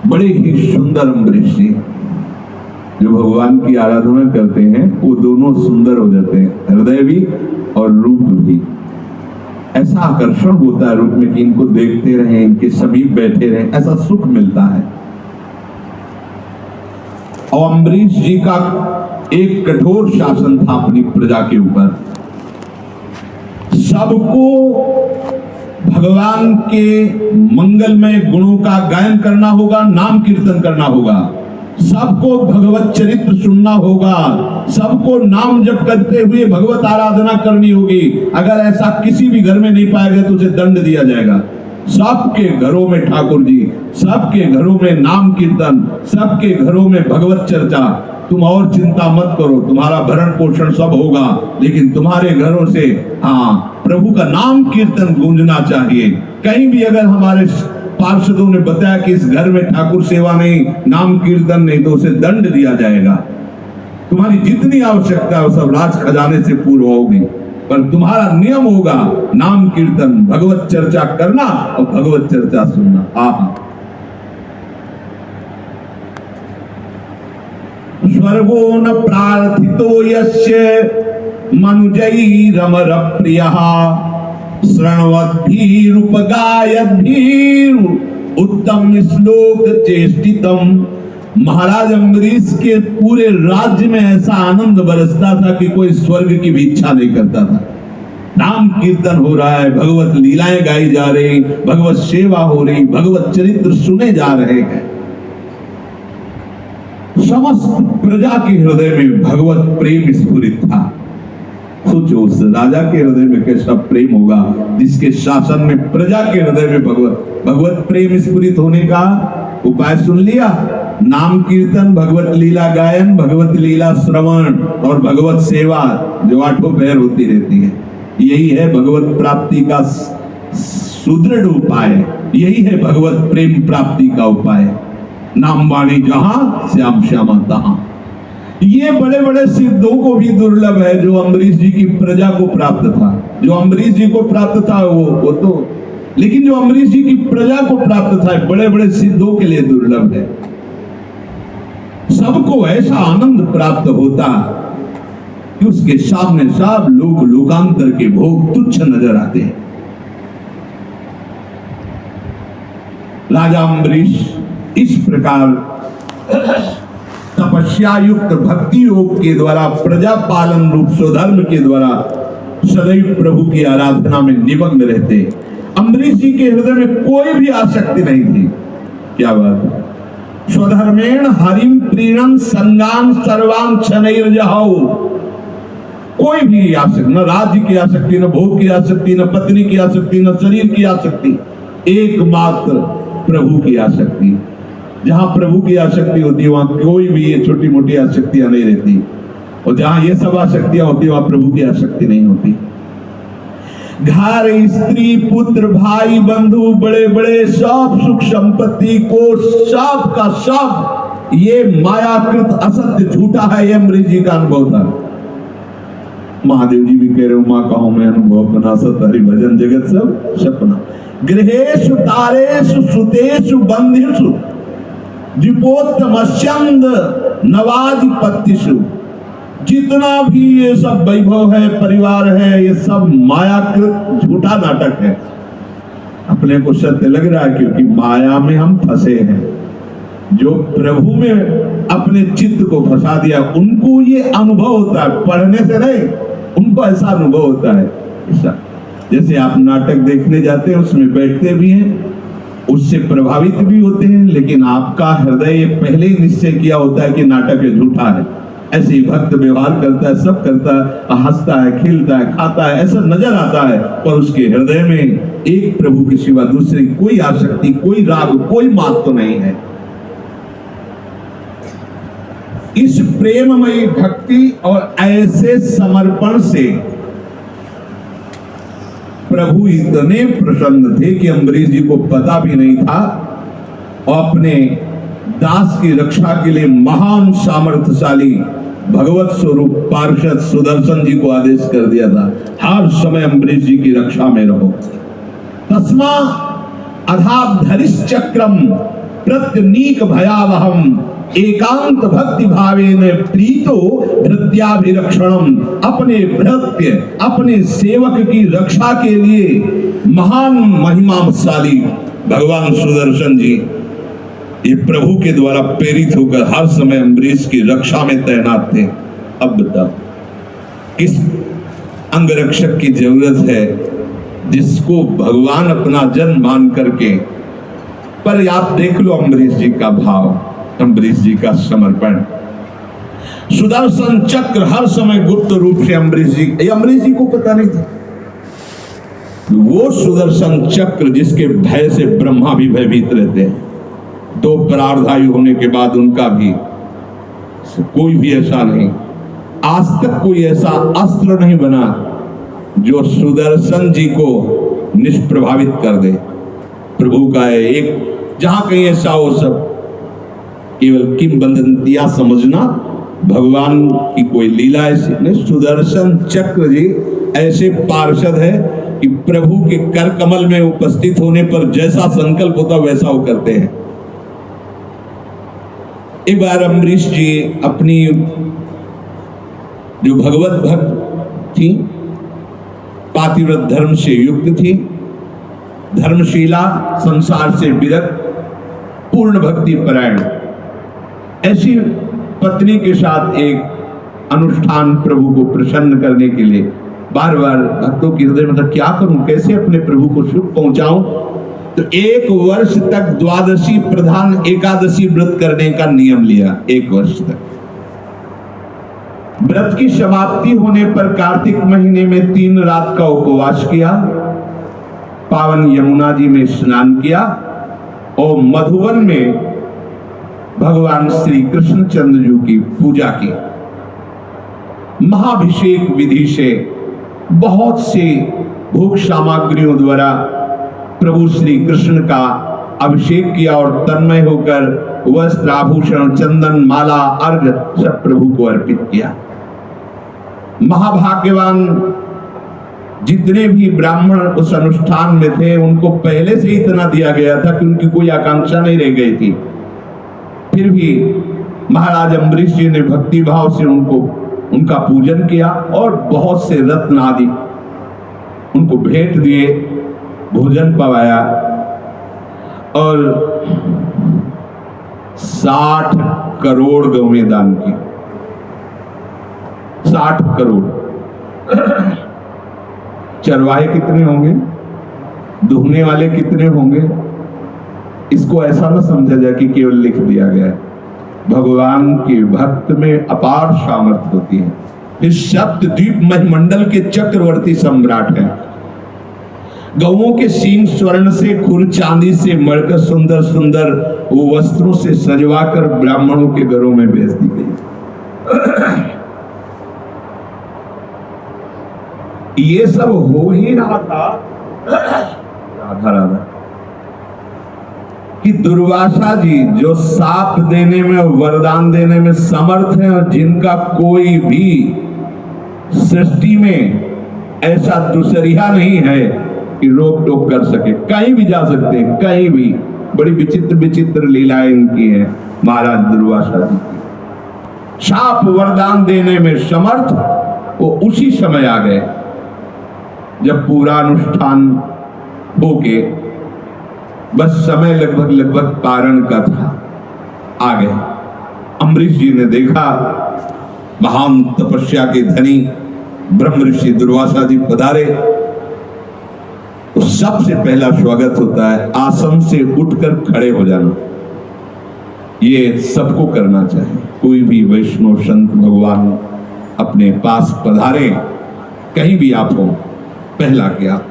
बड़े ही सुंदर अम्बरीश जी जो भगवान की आराधना करते हैं वो दोनों सुंदर हो जाते हैं, हृदय भी और रूप भी। ऐसा आकर्षण होता है रूप में कि इनको देखते रहें, इनके समीप बैठे रहें, ऐसा सुख मिलता है। और अम्बरीश जी का एक कठोर शासन था अपनी प्रजा के ऊपर। सबको भगवान के मंगलमय गुणों का गायन करना होगा, नाम कीर्तन करना होगा, सबको भगवत चरित्र सुनना होगा, सबको नाम जप करते हुए भगवत आराधना करनी होगी। अगर ऐसा किसी भी घर में नहीं पाएगा तो उसे दंड दिया जाएगा। सबके घरों में ठाकुर जी, सबके घरों में नाम कीर्तन, सबके घरों में भगवत चर्चा। तुम और चिंता मत करो, तुम्हारा भरण पोषण सब होगा, लेकिन तुम्हारे घरों से प्रभु का नाम कीर्तन गूंजना चाहिए। कहीं भी अगर हमारे पार्षदों ने बताया कि इस घर में ठाकुर सेवा नहीं, नाम कीर्तन नहीं, तो उसे दंड दिया जाएगा। तुम्हारी जितनी आवश्यकता है वो सब राज खजाने से पूर्ण होगी, पर तुम्हारा नियम होगा नाम कीर्तन, भगवत चर्चा करना और भगवत चर्चा सुनना। स्वर्गो न प्रार्थितो यस्य मनुजैरमर प्रियः शृण्वद्भिरुपगायद्भिर् उत्तम श्लोक चेष्टितम्। महाराज अम्बरीश के पूरे राज्य में ऐसा आनंद बरसता था कि कोई स्वर्ग की भी इच्छा नहीं करता था। नाम कीर्तन हो रहा है, भगवत लीलाएं गाई जा रही, भगवत सेवा हो रही, भगवत चरित्र सुने जा रहे हैं। समस्त प्रजा के हृदय में भगवत प्रेम स्फुरित था। सोचो उस राजा के हृदय में कैसा प्रेम होगा जिसके शासन में प्रजा के हृदय में भगवत प्रेम स्फुरित होने का उपाय सुन लिया। नाम कीर्तन, भगवत लीला गायन, भगवत लीला श्रवण और भगवत सेवा जो आठों पहर होती रहती है। यही है भगवत प्राप्ति का सुदृढ़ उपाय, यही है भगवत प्रेम प्राप्ति का उपाय। नाम वाणी जहां श्याम श्यामा तहां। ये बड़े बड़े सिद्धों को भी दुर्लभ है जो अम्बरीश जी की प्रजा को प्राप्त था। जो अम्बरीश जी को प्राप्त था वो तो, लेकिन जो अम्बरीश जी की प्रजा को प्राप्त था बड़े बड़े सिद्धों के लिए दुर्लभ है। सबको ऐसा आनंद प्राप्त होता कि उसके सामने सब लोग लोकांतर के भोग तुच्छ नजर आते हैं। राजा अम्बरीश इस प्रकार तपस्या युक्त भक्ति योग के द्वारा, प्रजा पालन रूप स्वधर्म के द्वारा सदैव प्रभु की आराधना में निमग्न रहते। अम्बरीश जी के हृदय में कोई भी आसक्ति नहीं थी। क्या बात है। स्वधर्मेण हरिम प्रीणन संगान सर्वान क्षणैर्जहौ। कोई भी आसक्ति, न राज्य की आसक्ति, न भोग की आसक्ति, न पत्नी की आसक्ति, न शरीर की आसक्ति, एकमात्र प्रभु की आसक्ति। जहां प्रभु की आसक्ति होती है वहां कोई भी ये छोटी मोटी आसक्तियां नहीं रहती, और जहां ये सब आसक्तियां होती है वहां प्रभु की आसक्ति नहीं होती। घर, स्त्री, पुत्र, भाई, बंधु, बड़े बड़े सब सुख संपत्ति को सब का सब ये मायाकृत असत्य झूठा है। ये अम्बरीश जी का अनुभव था। महादेव जी भी कह रहे हो, माँ कहूं मैं अनुभव बना सत हरि भजन जगत सब सपना। गृहेषु तारेषु सुतेषु बंधेषु दीपोत्तमस्यंद नवाधिपत्यसु। जितना भी ये सब वैभव है, परिवार है, ये सब मायाकृत झूठा नाटक है। अपने को सत्य लग रहा है क्योंकि माया में हम फंसे हैं। जो प्रभु में अपने चित्त को फंसा दिया उनको ये अनुभव होता है, पढ़ने से नहीं, उनको ऐसा अनुभव होता है। ऐसा जैसे आप नाटक देखने जाते हैं, उसमें बैठते भी हैं, उससे प्रभावित भी होते हैं, लेकिन आपका हृदय पहले ही निश्चय किया होता है कि नाटक है, झूठा है। ऐसे ही भक्त व्यवहार करता है, सब करता है, हंसता है, खिलता है, खाता है, ऐसा नजर आता है, पर उसके हृदय में एक प्रभु के सिवा दूसरी कोई आसक्ति, कोई राग, कोई मात तो नहीं है। इस प्रेममयी भक्ति और ऐसे समर्पण से प्रभु इतने प्रसन्न थे कि अम्बरीश जी को पता भी नहीं था, और अपने दास की रक्षा के लिए महान सामर्थ्यशाली भगवत स्वरूप पार्षद सुदर्शन जी को आदेश कर दिया था, हर समय अम्बरीश जी की रक्षा में रहो। तस्मा अधाधरिश चक्रम प्रत्यनीक भयावहम एकांत भक्ति भावेन प्रीतो भृत्याभिरक्षणम। अपने भृत्य अपने सेवक की रक्षा के लिए महान महिमाशाली भगवान सुदर्शन जी ये प्रभु के द्वारा प्रेरित होकर हर समय अम्बरीश की रक्षा में तैनात थे। अब बताओ किस अंगरक्षक की जरूरत है जिसको भगवान अपना जन मान करके। पर आप देख लो अम्बरीश जी का भाव, अम्बरीश जी का समर्पण। सुदर्शन चक्र हर समय गुप्त रूप से अम्बरीश जी को पता नहीं था। वो सुदर्शन चक्र जिसके भय से ब्रह्मा भी भयभीत रहते हैं, 2 प्रार्धायु होने के बाद उनका भी कोई भी ऐसा नहीं, आज तक कोई ऐसा अस्त्र नहीं बना जो सुदर्शन जी को निष्प्रभावित कर दे। प्रभु का है एक, जहां कहीं ऐसा हो सब केवल किंवदंतियां समझना, भगवान की कोई लीला ऐसी नहीं। सुदर्शन चक्र जी ऐसे पार्षद है कि प्रभु के कर कमल में उपस्थित होने पर जैसा संकल्प होता वैसा वो करते हैं। एक बार अम्बरीश जी अपनी जो भगवत भक्त थी, पातिव्रत धर्म से युक्त थी, धर्मशीला, संसार से विरक्त, पूर्ण भक्ति परायण, ऐसी पत्नी के साथ एक अनुष्ठान प्रभु को प्रसन्न करने के लिए बार बार भक्तों के हृदय में था, क्या करूं, कैसे अपने प्रभु को सुख पहुंचाऊं। तो 1 वर्ष तक द्वादशी प्रधान एकादशी व्रत करने का नियम लिया। 1 वर्ष तक व्रत की समाप्ति होने पर कार्तिक महीने में 3 रात का उपवास किया, पावन यमुना जी में स्नान किया और मधुवन में भगवान श्री कृष्णचंद्र जी की पूजा की। महाभिषेक विधि से बहुत से भोग सामग्रियों द्वारा प्रभु श्री कृष्ण का अभिषेक किया और तन्मय होकर वस्त्र, आभूषण, चंदन, माला, अर्घ सब प्रभु को अर्पित किया। महाभाग्यवान जितने भी ब्राह्मण उस अनुष्ठान में थे उनको पहले से इतना दिया गया था कि उनकी कोई आकांक्षा नहीं रह गई थी। फिर भी महाराज अम्बरीश जी ने भक्ति भाव से उनका पूजन किया और बहुत से रत्न आदि उनको भेंट दिए, भोजन पवाया और 60 करोड़ गौएं दान की। 60 करोड़। चरवाहे कितने होंगे, दुहने वाले कितने होंगे, इसको ऐसा न समझा जाए कि केवल लिख दिया गया है। भगवान के भक्त में अपार सामर्थ्य होती है। इस सप्तद्वीप महीमंडल के चक्रवर्ती सम्राट हैं। गौओं के सींग स्वर्ण से, खुर चांदी से मढ़कर सुंदर सुंदर वो वस्त्रों से सजवाकर ब्राह्मणों के घरों में भेज दी गई। ये सब हो ही रहा था, राधा राधा, कि दुर्वासा जी जो साप देने में, वरदान देने में समर्थ हैं और जिनका कोई भी सृष्टि में ऐसा दूसरिया नहीं है कि रोक टोक कर सके, कहीं भी जा सकते हैं, कहीं भी। बड़ी विचित्र विचित्र लीलाएं इनकी हैं महाराज दुर्वासा जी की। साप वरदान देने में समर्थ, वो उसी समय आ गए जब पूरा अनुष्ठान होके बस समय लगभग पारण का था, आ गए। अम्बरीश जी ने देखा महान तपस्या के धनी ब्रह्म ऋषि दुर्वासा जी पधारे, तो सबसे पहला स्वागत होता है आसन से उठकर खड़े हो जाना। ये सबको करना चाहिए। कोई भी वैष्णव संत भगवान अपने पास पधारे, कहीं भी आप हो, पहला क्या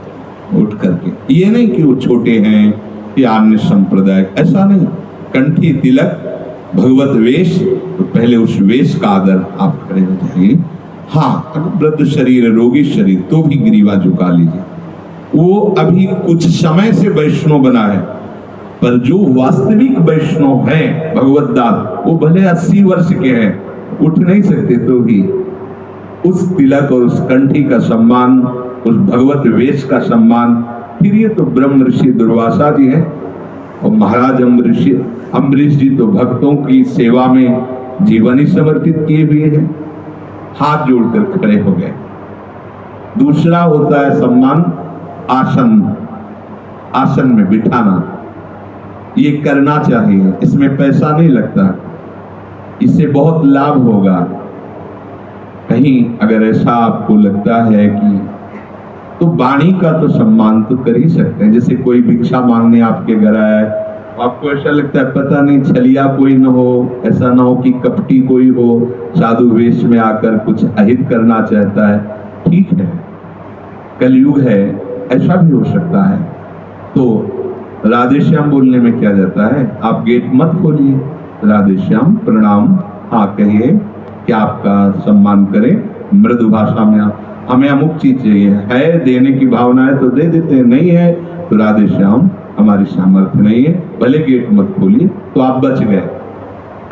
उठ करके। ये नहीं कि वो छोटे हैं या अन्य संप्रदाय, ऐसा नहीं। कंठी तिलक, भगवत वेश, तो पहले उस वेश का आदर आप खड़े हो जाइए। हाँ, अगर वृद्ध शरीर, रोगी शरीर, तो भी ग्रीवा झुका लीजिए, वो अभी कुछ समय से वैष्णव बना है, पर जो वास्तविक वैष्णव है भगवत दास, वो भले 80 वर्ष के हैं, उठ नहीं सकते तो भी उस तिलक और उस कंठी का सम्मान, उस भगवत वेश का सम्मान। फिर ये तो ब्रह्म ऋषि दुर्वासा जी हैं और महाराज अम्बरीश जी तो भक्तों की सेवा में जीवन ही समर्पित किए हुए हैं, हाथ जोड़कर खड़े हो गए। दूसरा होता है सम्मान, आसन में बिठाना। ये करना चाहिए, इसमें पैसा नहीं लगता, इससे बहुत लाभ होगा। कहीं अगर ऐसा आपको लगता है कि तो वाणी का तो सम्मान तो कर ही सकते हैं। जैसे कोई भिक्षा मांगने आपके घर आया है, आपको ऐसा लगता है पता नहीं छलिया कोई न हो, ऐसा ना हो कि कपटी कोई हो, साधु वेश में आकर कुछ अहित करना चाहता है, ठीक है, कलयुग है, ऐसा भी हो सकता है। तो राधे श्याम बोलने में क्या जाता है, आप गेट मत खोलिए, राधे श्याम प्रणाम हाँ कहिए कि आपका सम्मान करें मृदु भाषा में। आप हमें अमुक चीज चाहिए है, देने की भावना है तो दे देते हैं, नहीं है तो राधे श्याम हमारी सामर्थ्य नहीं है, भले गेट मत खोलिए, तो आप बच गए।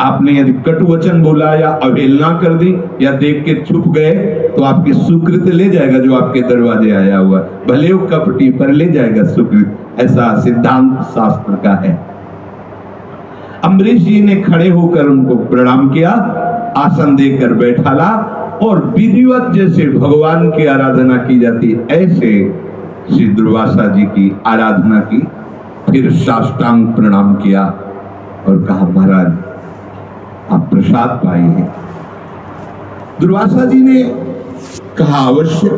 आपने यदि कटु वचन बोला या अवहेलना कर दी या देख के छुप गए तो आपकी सुकृत ले जाएगा जो आपके दरवाजे आया हुआ, भले वो कपटी पर ले जाएगा सुकृत, ऐसा सिद्धांत शास्त्र का है। अम्बरीश जी ने खड़े होकर उनको प्रणाम किया, आसन देकर बैठाला और विधिवत जैसे भगवान की आराधना की जाती ऐसे श्री दुर्वासा जी की आराधना की। फिर साष्टांग प्रणाम किया और कहा महाराज आप प्रसाद पाइए। दुर्वासा जी ने कहा अवश्य,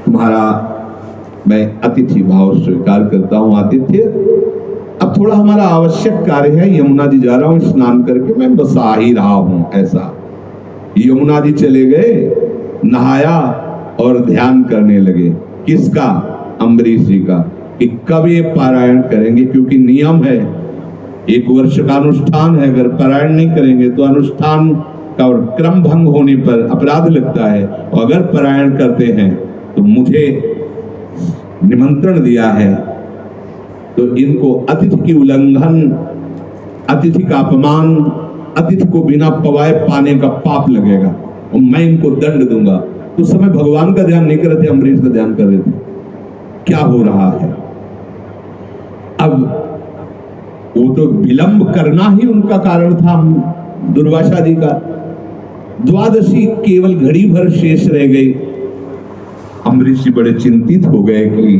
तुम्हारा मैं अतिथि भाव स्वीकार करता हूं आतिथ्य। अब थोड़ा हमारा आवश्यक कार्य है, यमुना जी जा रहा हूं स्नान करके, मैं बस आ ही रहा हूं। ऐसा यमुना जी चले गए, नहाया और ध्यान करने लगे। किसका? अम्बरीश जी का, कि कब ये पारायण करेंगे, क्योंकि नियम है, 1 वर्ष का अनुष्ठान है, अगर पारायण नहीं करेंगे तो अनुष्ठान का और क्रम भंग होने पर अपराध लगता है, और अगर पारायण करते हैं तो मुझे निमंत्रण दिया है तो इनको अतिथि की उल्लंघन, अतिथि का अपमान, अतिथि को बिना पवाए पाने का पाप लगेगा और मैं इनको दंड दूंगा। तो उस समय भगवान का ध्यान नहीं कर रहे थे, अम्बरीश का ध्यान कर रहे थे क्या हो रहा है। अब वो तो विलंब करना ही उनका कारण था दुर्वासा जी का। द्वादशी केवल घड़ी भर शेष रह गई। अम्बरीश जी बड़े चिंतित हो गए कि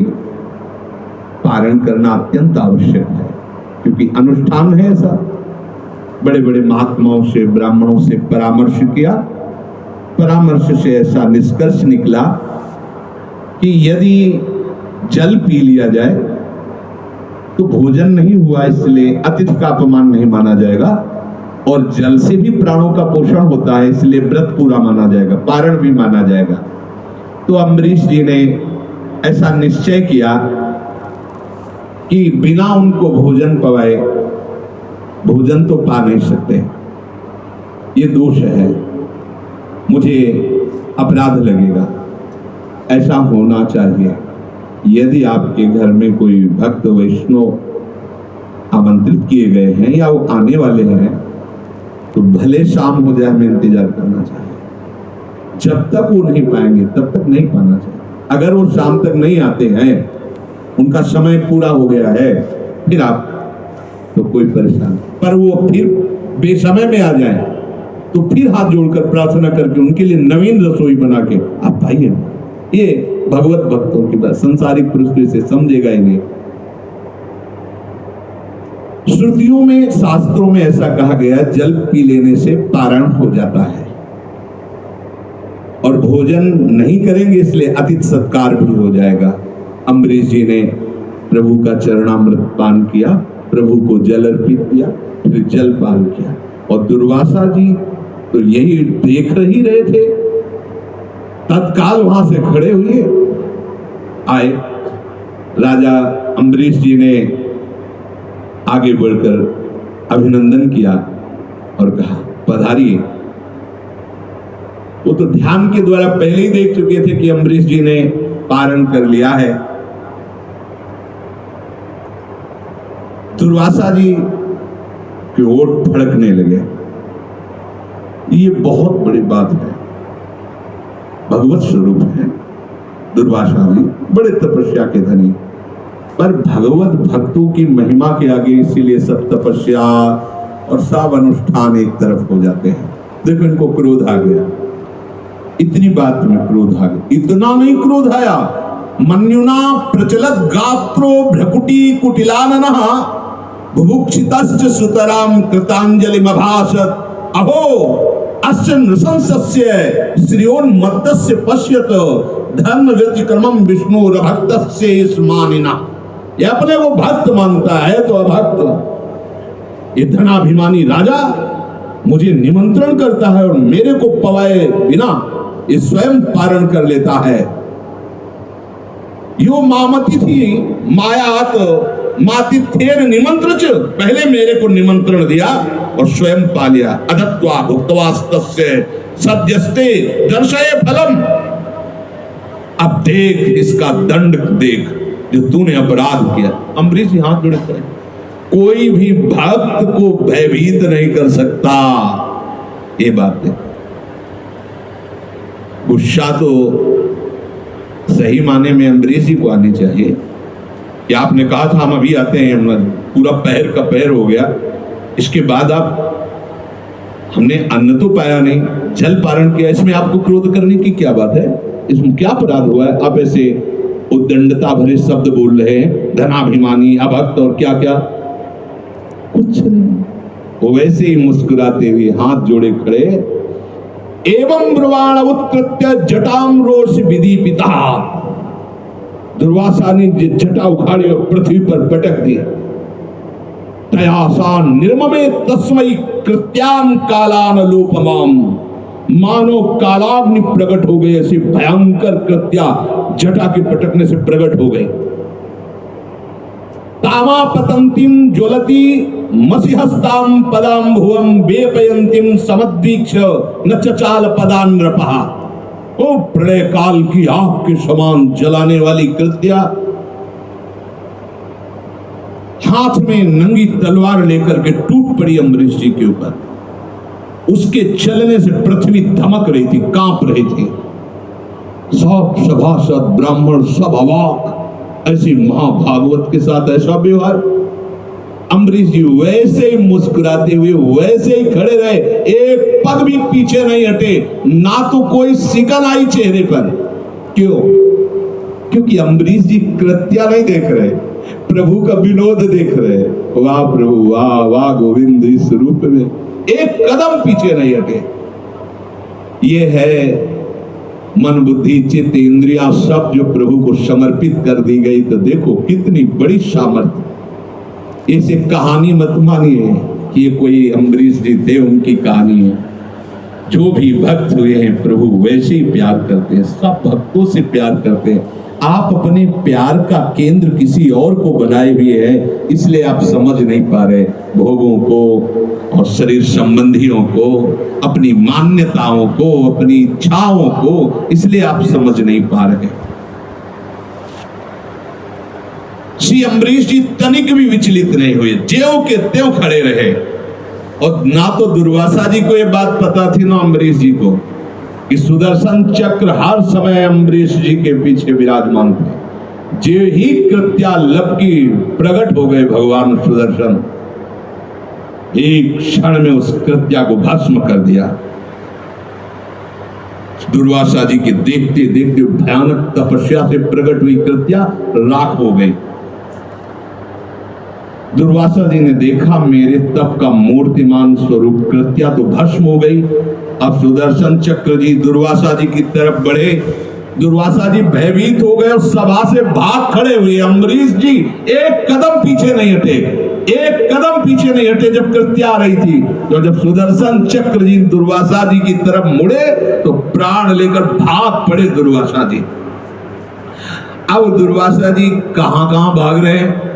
पारण करना अत्यंत आवश्यक है, क्योंकि अनुष्ठान है ऐसा। बड़े बड़े महात्माओं से, ब्राह्मणों से परामर्श किया, परामर्श से ऐसा निष्कर्ष निकला कि यदि जल पी लिया जाए तो भोजन नहीं हुआ, इसलिए अतिथि का अपमान नहीं माना जाएगा, और जल से भी प्राणों का पोषण होता है, इसलिए व्रत पूरा माना जाएगा, पारण भी माना जाएगा। तो अम्बरीश जी ने ऐसा निश्चय किया कि बिना उनको भोजन पवाए भोजन तो पा नहीं सकते, ये दोष है, मुझे अपराध लगेगा, ऐसा होना चाहिए। यदि आपके घर में कोई भक्त वैष्णव आमंत्रित किए गए हैं या वो आने वाले हैं तो भले शाम हो जाए, हमें इंतजार करना चाहिए। जब तक वो नहीं पाएंगे तब तक नहीं पाना चाहिए। अगर वो शाम तक नहीं आते हैं, उनका समय पूरा हो गया है, फिर आप तो कोई परेशान, पर वो फिर बेसमय में आ जाए तो फिर हाथ जोड़कर प्रार्थना करके उनके लिए नवीन रसोई बना के आप पाइए। ये भगवत भक्तों की बात, संसारिक पुरुष से समझेगा ही नहीं। श्रुतियों में, शास्त्रों में ऐसा कहा गया, जल पी लेने से पारण हो जाता है, और भोजन नहीं करेंगे इसलिए अतिथि सत्कार भी हो जाएगा। अम्बरीश जी ने प्रभु का चरणामृत पान किया, प्रभु को जल अर्पित किया, फिर जल पान किया, और दुर्वासा जी तो यही देख ही रहे थे। तत्काल वहां से खड़े हुए आए। राजा अम्बरीश जी ने आगे बढ़कर अभिनंदन किया और कहा पधारिए। वो तो ध्यान के द्वारा पहले ही देख चुके थे कि अम्बरीश जी ने पारण कर लिया है, दुर्वासा जी के ओठ फड़कने लगे। ये बहुत बड़ी बात है, भगवत स्वरूप है दुर्वासा जी, बड़े तपस्या के धनी, पर भगवत भक्तों की महिमा के आगे इसीलिए सब तपस्या और सब अनुष्ठान एक तरफ हो जाते हैं। देखो इनको क्रोध आ गया, इतनी बात में क्रोध आ गया। इतना नहीं क्रोध आया, मन्युना प्रचलत गात्रो भ्रकुटी कुटिलाननः बुभुक्षितश्च सुतराम कृतांजलिमभाषत अहो अस्य नृशंसस्य श्रियोन्मत्तस्य पश्यत धर्म व्यतिक्रमं विष्णुर्भक्तस्य स्मानिना। ये अपने को भक्त मानता है तो अभक्त। ये धनाभिमानी राजा मुझे निमंत्रण करता है और मेरे को पवाए बिना ये स्वयं पारण कर लेता है। यो मामति थी मायात मातिथ्येन निमंत्रण, पहले मेरे को निमंत्रण दिया और स्वयं पा लिया। अदत्वा भुक्तवास्तस्य सद्यस्ते दर्शये फलम। अब देख इसका दंड देख जो तूने अपराध किया। अम्बरीश जी हाथ जोड़े खड़े, कोई भी भक्त को भयभीत नहीं कर सकता। ये बात है। गुस्सा तो सही माने में अम्बरीश जी को आनी चाहिए कि आपने कहा था हम अभी आते हैं, पूरा पैर का पैर हो गया, इसके बाद आप हमने अन्न तो पाया नहीं, जल पारण किया, इसमें आपको क्रोध करने की क्या बात है? इसमें क्या अपराध हुआ है? आप ऐसे उद्दंडता भरे शब्द बोल रहे हैं, धनाभिमानी, अभक्त और क्या क्या, कुछ नहीं। वो वैसे ही मुस्कुराते हुए हाथ जोड़े खड़े, एवं ब्रुवाण उत्कृत्य जटाम रोष विदीपिता। दुर्वासा ने जटा उखाड़ी और पृथ्वी पर पटक दी। तयासान निर्ममे तस्मै कृत्याम कालान लोपमाम। मानो कालाग्नि प्रकट हो गए, ऐसी भयंकर कृत्या जटा के पटकने से प्रकट हो गई। तामा पतंतिम ज्वलती मसिहस्ताम पदाम भुवम वेपयंतिम समद्वीक्ष न चचाल पदान नृपः। ओ प्रलय काल की आग के समान जलाने वाली कृत्या, हाथ में नंगी तलवार लेकर के टूट पड़ी अम्बरीश जी के ऊपर। उसके चलने से पृथ्वी धमक रही थी, कांप रही थी। सब सभासद ब्राह्मण सब अवाक। ऐसी महाभागवत के साथ ऐसा व्यवहार। अम्बरीश जी वैसे ही मुस्कुराते हुए वैसे ही खड़े रहे, एक पग भी पीछे नहीं हटे, ना तो कोई सिकन आई चेहरे पर। क्यों? क्योंकि अम्बरीश जी कृत्या नहीं देख रहे, प्रभु का विनोद देख रहे। वाह प्रभु, वाह वाह गोविंद, इस रूप में एक कदम पीछे नहीं हटे। ये है मन बुद्धि चित्त इंद्रिया सब जो प्रभु को समर्पित कर दी गई। तो देखो कितनी बड़ी सामर्थ्य। इसे कहानी मत मानिए कि ये कोई अम्बरीश जी थे, उनकी कहानी है। जो भी भक्त हुए हैं प्रभु वैसे ही प्यार करते हैं, सब भक्तों से प्यार करते हैं। आप अपने प्यार का केंद्र किसी और को बनाए हुए हैं, इसलिए आप समझ नहीं पा रहे भोगों को और शरीर संबंधियों को, अपनी मान्यताओं को, अपनी इच्छाओं को, इसलिए आप समझ नहीं पा रहे। श्री अम्बरीश जी तनिक भी विचलित नहीं हुए, ज्यों के त्यों खड़े रहे। और ना तो दुर्वासा जी को यह बात पता थी ना अम्बरीश जी को कि सुदर्शन चक्र हर समय अम्बरीश जी के पीछे विराजमान थे। जो ही कृत्या लपकी प्रकट हो गए भगवान सुदर्शन, एक क्षण में उस कृत्या को भस्म कर दिया। दुर्वासा जी के देखते देखते भयानक तपस्या से प्रकट हुई कृत्या राख हो गई। दुर्वासा जी ने देखा मेरे तप का मूर्तिमान स्वरूप कृत्या तो भस्म हो गई। अब सुदर्शन चक्र जी दुर्वासा जी की तरफ बढ़े। दुर्वासा जी भयभीत हो गए और सभा से भाग खड़े हुए। अम्बरीश जी एक कदम पीछे नहीं हटे, एक कदम पीछे नहीं हटे जब कृत्या आ रही थी। तो जब सुदर्शन चक्र जी दुर्वासा जी की तरफ मुड़े तो प्राण लेकर भाग पड़े दुर्वासा जी। अब दुर्वासा जी कहां कहां भाग रहे हैं,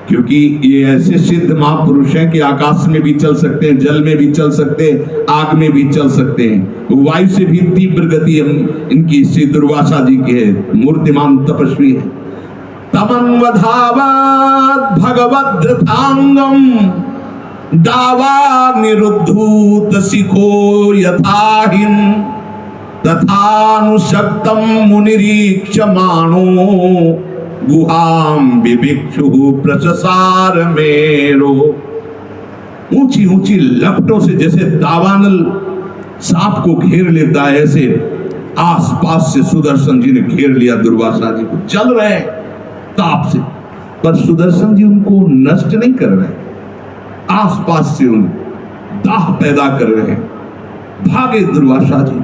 क्योंकि ये ऐसे सिद्ध महापुरुष हैं कि आकाश में भी चल सकते हैं, जल में भी चल सकते हैं, आग में भी चल सकते हैं। वायु से भी तीव्र गति इनकी श्री दुर्वासा जी की है, मूर्तिमान तपस्वी है। तमन्वधावात् भगवद्धृतांगम दावा निरुद्धूत सिखो यथाहिन तथानुशक्तम मुनिरीक्षमाणो गुहाम विभिक्षु प्रचसार मेरो। ऊंची ऊंची लपटों से जैसे दावानल सांप को घेर लेता है, ऐसे आसपास से सुदर्शन जी ने घेर लिया दुर्वासा जी को। चल रहे हैं ताप से, पर सुदर्शन जी उनको नष्ट नहीं कर रहे, आसपास से उन दाह पैदा कर रहे हैं। भागे दुर्वासा जी,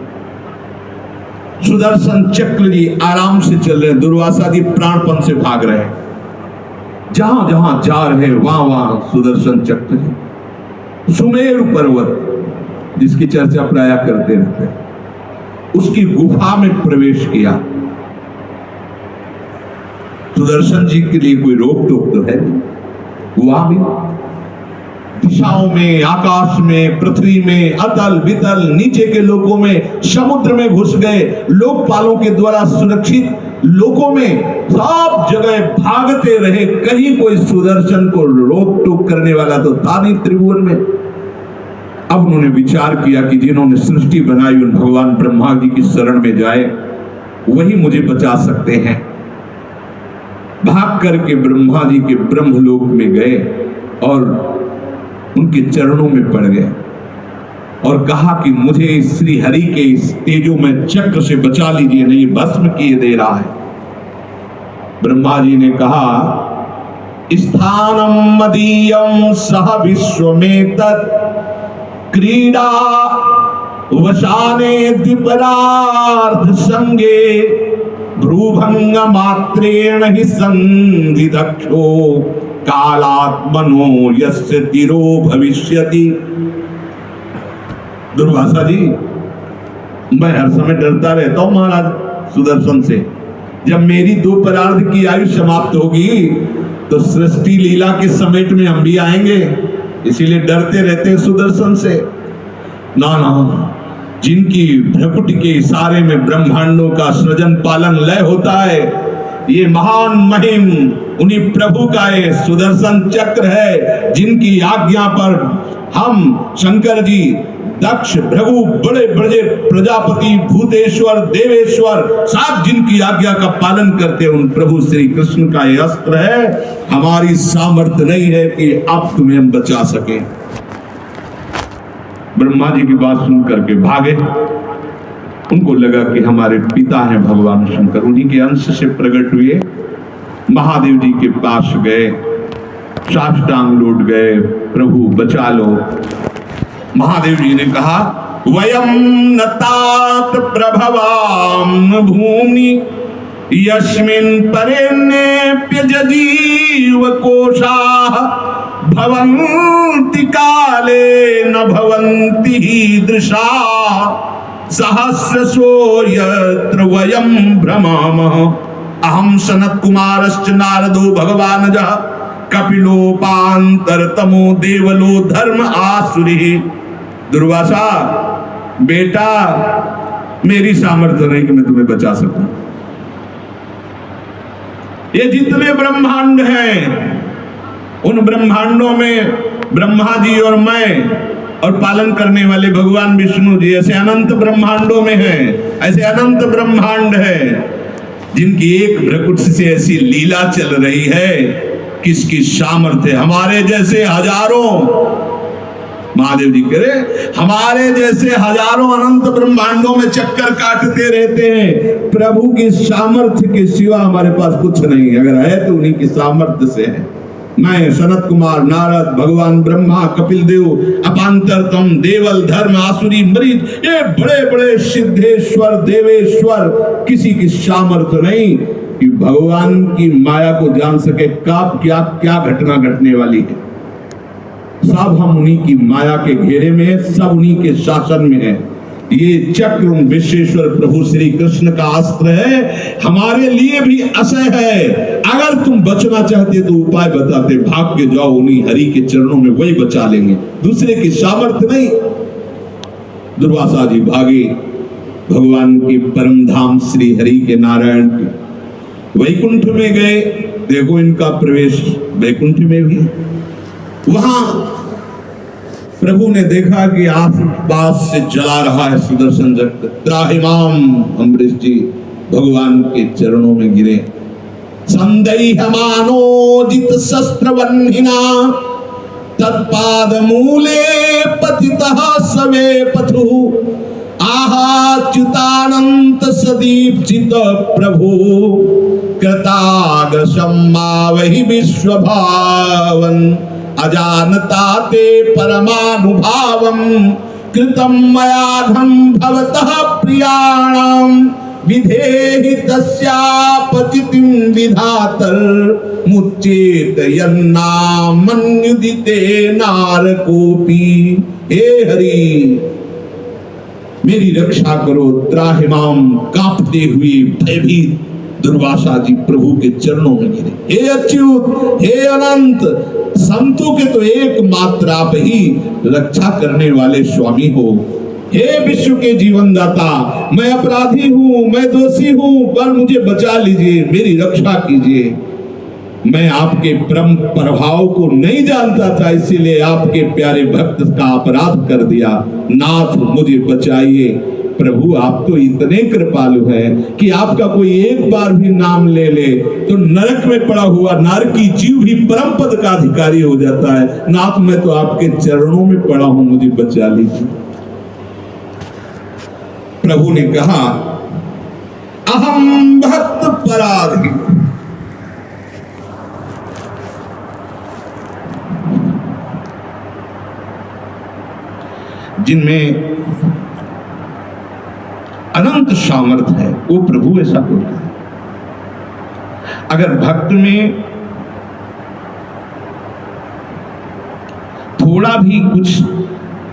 सुदर्शन चक्र जी आराम से चल रहे हैं, दुर्वासा जी प्राणपण से भाग रहे हैं। जहां जहां जा रहे हैं वहां वहां सुदर्शन चक्र जी सुमेरु पर्वत जिसकी चर्चा प्राय करते रहते हैं, उसकी गुफा में प्रवेश किया। सुदर्शन जी के लिए कोई रोक टोक तो है नहीं, वहां भी दिशाओं में, आकाश में, पृथ्वी में, अतल वितल, नीचे के लोकों में, समुद्र में घुस गए, लोकपालों के द्वारा सुरक्षित लोकों में, सब जगह भागते रहे। कहीं कोई सुदर्शन को रोक टोक करने वाला तो था नहीं त्रिभुवन में। अब उन्होंने विचार किया कि जिन्होंने सृष्टि बनाई उन भगवान ब्रह्मा जी की शरण में जाए, वही मुझे बचा सकते हैं। भाग करके ब्रह्मा जी के ब्रह्मलोक में गए और उनके चरणों में पड़ गए और कहा कि मुझे श्री हरि के इस तेजो में चक्र से बचा लीजिए, नहीं भस्म किए दे रहा है। ब्रह्मा जी ने कहा, स्थानम मदीयम सह विश्वमेतत् क्रीड़ा वशाने द्विपरार्ध संगे भ्रूभंग मात्रेण ही संविदक्षो कालात्मनो यस्य तिरो भविष्यति। दुर्वासा जी, मैं हर समय डरता रहता हूं महाराज सुदर्शन से। जब मेरी दो परार्ध की आयु समाप्त होगी तो सृष्टि लीला के समेट में हम भी आएंगे, इसीलिए डरते रहते हैं सुदर्शन से। ना ना, जिनकी भ्रकुटी के इशारे में ब्रह्मांडों का सृजन पालन लय होता है, ये महान महिम उन्हीं प्रभु का ये सुदर्शन चक्र है, जिनकी आज्ञा पर हम शंकर जी, दक्ष, भृगु, बड़े बड़े प्रजापति, भूतेश्वर, देवेश्वर सब जिनकी आज्ञा का पालन करते हैं, उन प्रभु श्री कृष्ण का ये अस्त्र है। हमारी सामर्थ्य नहीं है कि अब तुम्हें हम बचा सके। ब्रह्मा जी की बात सुन करके भागे। उनको लगा कि हमारे पिता हैं भगवान शंकर, उन्हीं के अंश से प्रकट हुए। महादेव जी के पास गए, साष्टांग लौट गए, प्रभु बचा लो। महादेव जी ने कहा, वयम नतात प्रभवाम भूमि यस्मिन् परेण्येप्य जजीव कोशाः भवन्ति काले न भवन्ति हीदृशाः सहस्रशो यत्र वयं भ्रमामः अहं सनत कुमारश्च नारदो भगवानजः कपिलोपान्तरतमो देवलो धर्म आसुरी। दुर्वासा बेटा, मेरी सामर्थ्य नहीं कि मैं तुम्हें बचा सकूं। ये जितने ब्रह्मांड हैं, उन ब्रह्मांडों में ब्रह्मा जी और मैं और पालन करने वाले भगवान विष्णु जी ऐसे अनंत ब्रह्मांडों में हैं। ऐसे अनंत ब्रह्मांड है जिनकी एक भ्रकुट से ऐसी लीला चल रही है, किसकी सामर्थ्य। हमारे जैसे हजारों, महादेव जी कह रहे, हमारे जैसे हजारों अनंत ब्रह्मांडों में चक्कर काटते रहते हैं, प्रभु की सामर्थ्य के सिवा हमारे पास कुछ नहीं। अगर है तो उन्हीं की सामर्थ्य से है। मैं सनत कुमार, नारद, भगवान ब्रह्मा, कपिल देव, अपांतरतम, देवल, धर्म, आसुरी, मरीज, ये बड़े बड़े सिद्धेश्वर, देवेश्वर, किसी की सामर्थ्य नहीं कि भगवान की माया को जान सके कब क्या क्या घटना घटने वाली है। सब हम उन्हीं की माया के घेरे में है, सब उन्हीं के शासन में है। ये चक्र विश्वेश्वर प्रभु श्री कृष्ण का अस्त्र है, हमारे लिए भी असह है। अगर तुम बचना चाहते तो उपाय बताते, भाग के जाओ उन्हीं हरि के चरणों में, वही बचा लेंगे, दूसरे की सामर्थ्य नहीं। दुर्वासा जी भागे, भगवान के परम धाम श्री हरि के नारायण के वैकुंठ में गए। देखो इनका प्रवेश वैकुंठ में भी है। वहां प्रभु ने देखा कि आसपास से जला रहा है सुदर्शन चक्र। त्राहिमाम अम्बरीश जी भगवान के चरणों में गिरे। संदैहमानोदित शस्त्रवह्निना तत्पाद मूले पतितः सवे पथु आहाच्युतानंत सदीप्सित प्रभु कृताग सम्मावहि विश्वभावन अजानता ते परमानुभावम कृतं मयाघं भवतः प्रियाणां विधेहि तस्यापचितिं विधातर मुच्चेतयन्नामन्युदिते नारकोपि। हे हरि मेरी रक्षा करो। त्राहिमाम कांपते हुए भयभीत दुर्वासा जी प्रभु के चरणों में गिरे। हे अच्युत, हे अनंत, संतों के तो एकमात्र आप ही रक्षा करने वाले स्वामी हो। हे विश्व के जीवन दाता, मैं अपराधी हूं, मैं दोषी हूं, पर मुझे बचा लीजिए, मेरी रक्षा कीजिए। मैं आपके परम प्रभाव को नहीं जानता था, इसीलिए आपके प्यारे भक्त का अपराध कर दिया। नाथ मुझे बचाइए। प्रभु आप तो इतने कृपालु हैं कि आपका कोई एक बार भी नाम ले ले तो नरक में पड़ा हुआ नरकी जीव भी परम पद का अधिकारी हो जाता है। नाथ मैं तो आपके चरणों में पड़ा हूं, मुझे बचा लीजिए। प्रभु ने कहा अहम भक्त पराधी। जिनमें अनंत सामर्थ्य है वो प्रभु ऐसा बोलता है। अगर भक्त में थोड़ा भी कुछ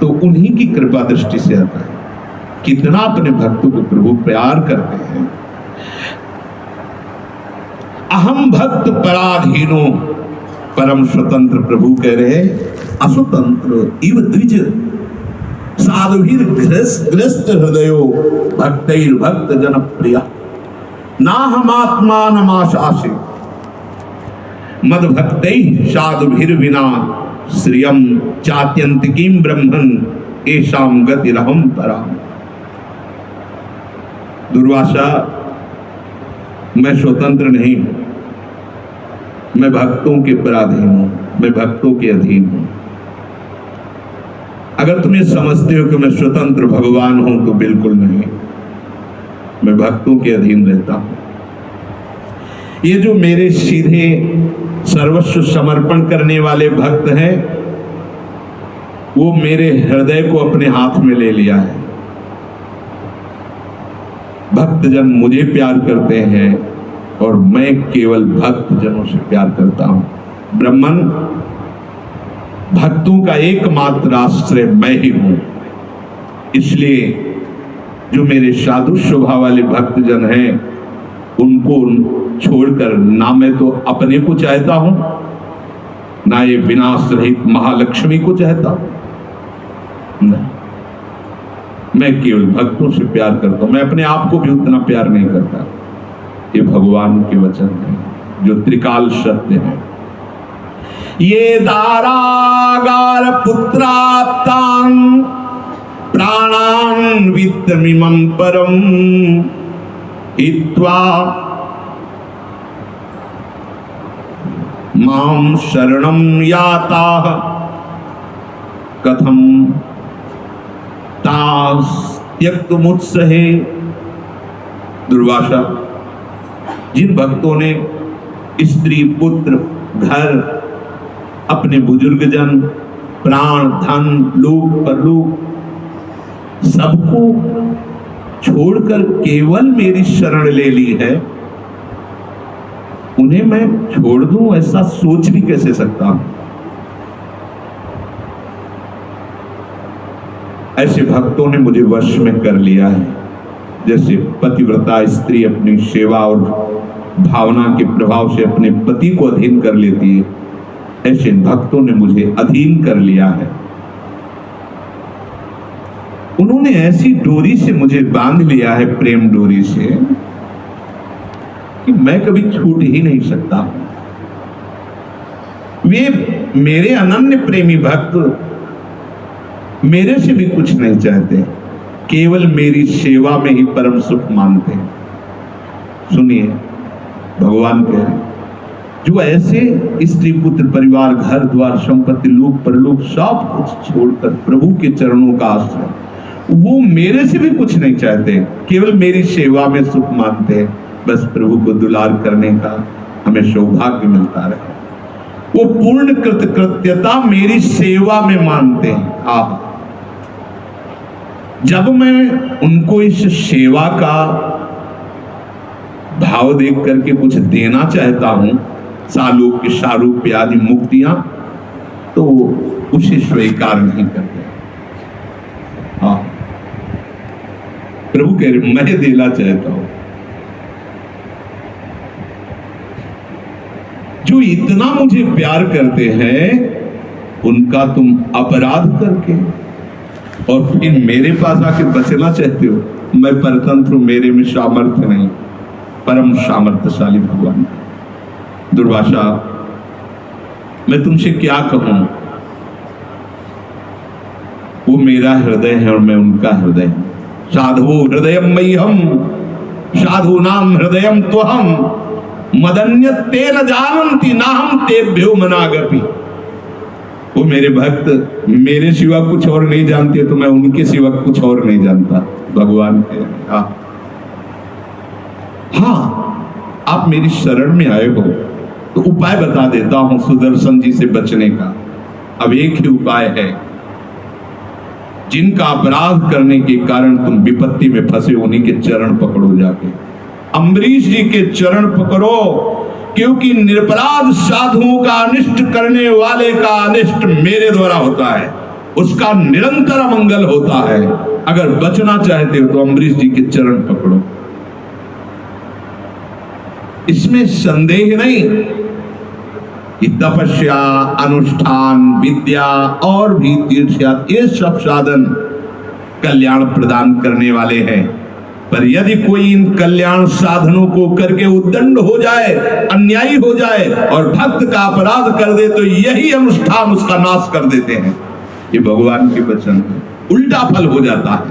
तो उन्हीं की कृपा दृष्टि से आता है। कितना अपने भक्तों को प्रभु प्यार करते हैं। अहम भक्त पराधीनो, परम स्वतंत्र प्रभु कह रहे हैं असुतंत्र इव द्विज साधुभिर ग्रस्त हृदयो भक्तैर भक्त जन प्रिया ना हम आत्मानमाशासे मद भक्तैः साधुभिर विना श्रियम चात्यंतिकीम ब्रह्मन एषाम गतिरहम पराम। दुर्वासा मैं स्वतंत्र नहीं हूं, मैं भक्तों के पराधीन हूं, मैं भक्तों के अधीन हूं। अगर तुम ये समझते हो कि मैं स्वतंत्र भगवान हूं तो बिल्कुल नहीं, मैं भक्तों के अधीन रहता हूं। ये जो मेरे सीधे सर्वस्व समर्पण करने वाले भक्त हैं वो मेरे हृदय को अपने हाथ में ले लिया है। भक्तजन मुझे प्यार करते हैं और मैं केवल भक्तजनों से प्यार करता हूं। ब्रह्मन भक्तों का एकमात्र आश्रय मैं ही हूं। इसलिए जो मेरे साधु स्वभाव वाले भक्तजन हैं उनको छोड़कर ना मैं तो अपने को चाहता हूं, ना ये विनाश रहित महालक्ष्मी को चाहता हूं। नहीं, मैं केवल भक्तों से प्यार करता हूं। मैं अपने आप को भी उतना प्यार नहीं करता। ये भगवान के वचन है जो त्रिकाल सत्य है। ये दारागार पुत्राप्तान प्राणान वित्तमिमं परम हित्वा मां शरणं याताः कथम तास त्यक्तुमुत्सहे। दुर्वासा जिन भक्तों ने स्त्री पुत्र घर अपने बुजुर्ग जन प्राण धन लोक परलोक सबको छोड़कर केवल मेरी शरण ले ली है, उन्हें मैं छोड़ दूं ऐसा सोच भी कैसे सकता हूं। ऐसे भक्तों ने मुझे वश में कर लिया है। जैसे पतिव्रता स्त्री अपनी सेवा और भावना के प्रभाव से अपने पति को अधीन कर लेती है, ऐसे भक्तों ने मुझे अधीन कर लिया है। उन्होंने ऐसी डोरी से मुझे बांध लिया है, प्रेम डोरी से, कि मैं कभी छूट ही नहीं सकता। वे मेरे अनन्य प्रेमी भक्त मेरे से भी कुछ नहीं चाहते, केवल मेरी सेवा में ही परम सुख मानते हैं। सुनिए, भगवान कह रहे, जो ऐसे स्त्री पुत्र परिवार घर द्वार संपत्ति लोक परलोक सब कुछ छोड़कर प्रभु के चरणों का आश्रय, वो मेरे से भी कुछ नहीं चाहते, केवल मेरी सेवा में सुख मानते हैं। बस प्रभु को दुलार करने का हमें सौभाग्य मिलता रहे। वो पूर्ण कृतकृत्यता मेरी सेवा में मानते हैं। आह, जब मैं उनको इस सेवा का भाव देख करके कुछ देना चाहता हूं, सालोक के सारूप्य आदि मुक्तियां, तो उसे स्वीकार नहीं करते। हाँ, प्रभु कह रहे मैं देना चाहता हूं। जो इतना मुझे प्यार करते हैं उनका तुम अपराध करके और फिर मेरे पास आके बचना चाहते हो। मैं परतंत्र हूं, मेरे में सामर्थ्य नहीं। परम सामर्थ्यशाली भगवान दुर्वासा, मैं तुमसे क्या कहूं, वो मेरा हृदय है और मैं उनका हृदय हूं। साधु हृदयम मह्यम साधु नाम हृदयम त्वहम मदन्य ते न जानन्ति नाहम तेभ्यो मनागपि। वो मेरे भक्त मेरे सिवा कुछ और नहीं जानते, तो मैं उनके सिवा कुछ और नहीं जानता। भगवान के हाँ, आप मेरी शरण में आए हो तो उपाय बता देता हूं सुदर्शन जी से बचने का। अब एक ही उपाय है, जिनका अपराध करने के कारण तुम विपत्ति में फंसे, उन्हीं के चरण पकड़ो जाके। अम्बरीश जी के चरण पकड़ो, क्योंकि निरपराध साधुओं का अनिष्ट करने वाले का अनिष्ट मेरे द्वारा होता है, उसका निरंतर अमंगल होता है। अगर बचना चाहते हो तो अम्बरीश जी के चरण पकड़ो, इसमें संदेह नहीं। तपस्या, अनुष्ठान, विद्या और भी तीर्थयात्रा, ये सब साधन कल्याण प्रदान करने वाले हैं। पर यदि कोई इन कल्याण साधनों को करके उद्दंड हो जाए, अन्यायी हो जाए और भक्त का अपराध कर दे, तो यही अनुष्ठान उसका नाश कर देते हैं। ये भगवान के वचन है, उल्टा फल हो जाता है।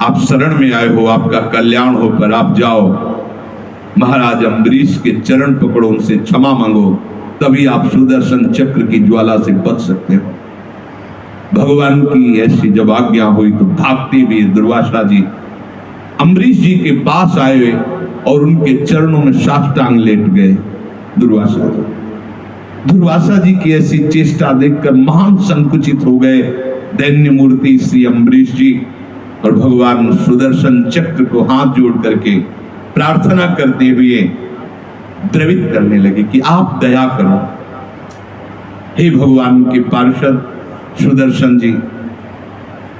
आप शरण में आए हो, आपका कल्याण हो, पर आप जाओ महाराज अम्बरीश के चरण पकड़ो, उनसे क्षमा मांगो, तभी आप सुदर्शन चक्र की ज्वाला से बच सकते हो। भगवान की ऐसी जब आज्ञा हुई तो भागते हुए दुर्वासा जी अम्बरीश जी के पास आए और उनके चरणों में साष्टांग लेट गए। दुर्वासा जी की ऐसी चेष्टा देखकर महान संकुचित हो गए दैन्य मूर्ति श्री अम्बरीश जी, और भगवान सुदर्शन चक्र को हाथ जोड़ करके प्रार्थना करते हुए द्रवित करने लगे कि आप दया करो। हे भगवान के पार्षद सुदर्शन जी,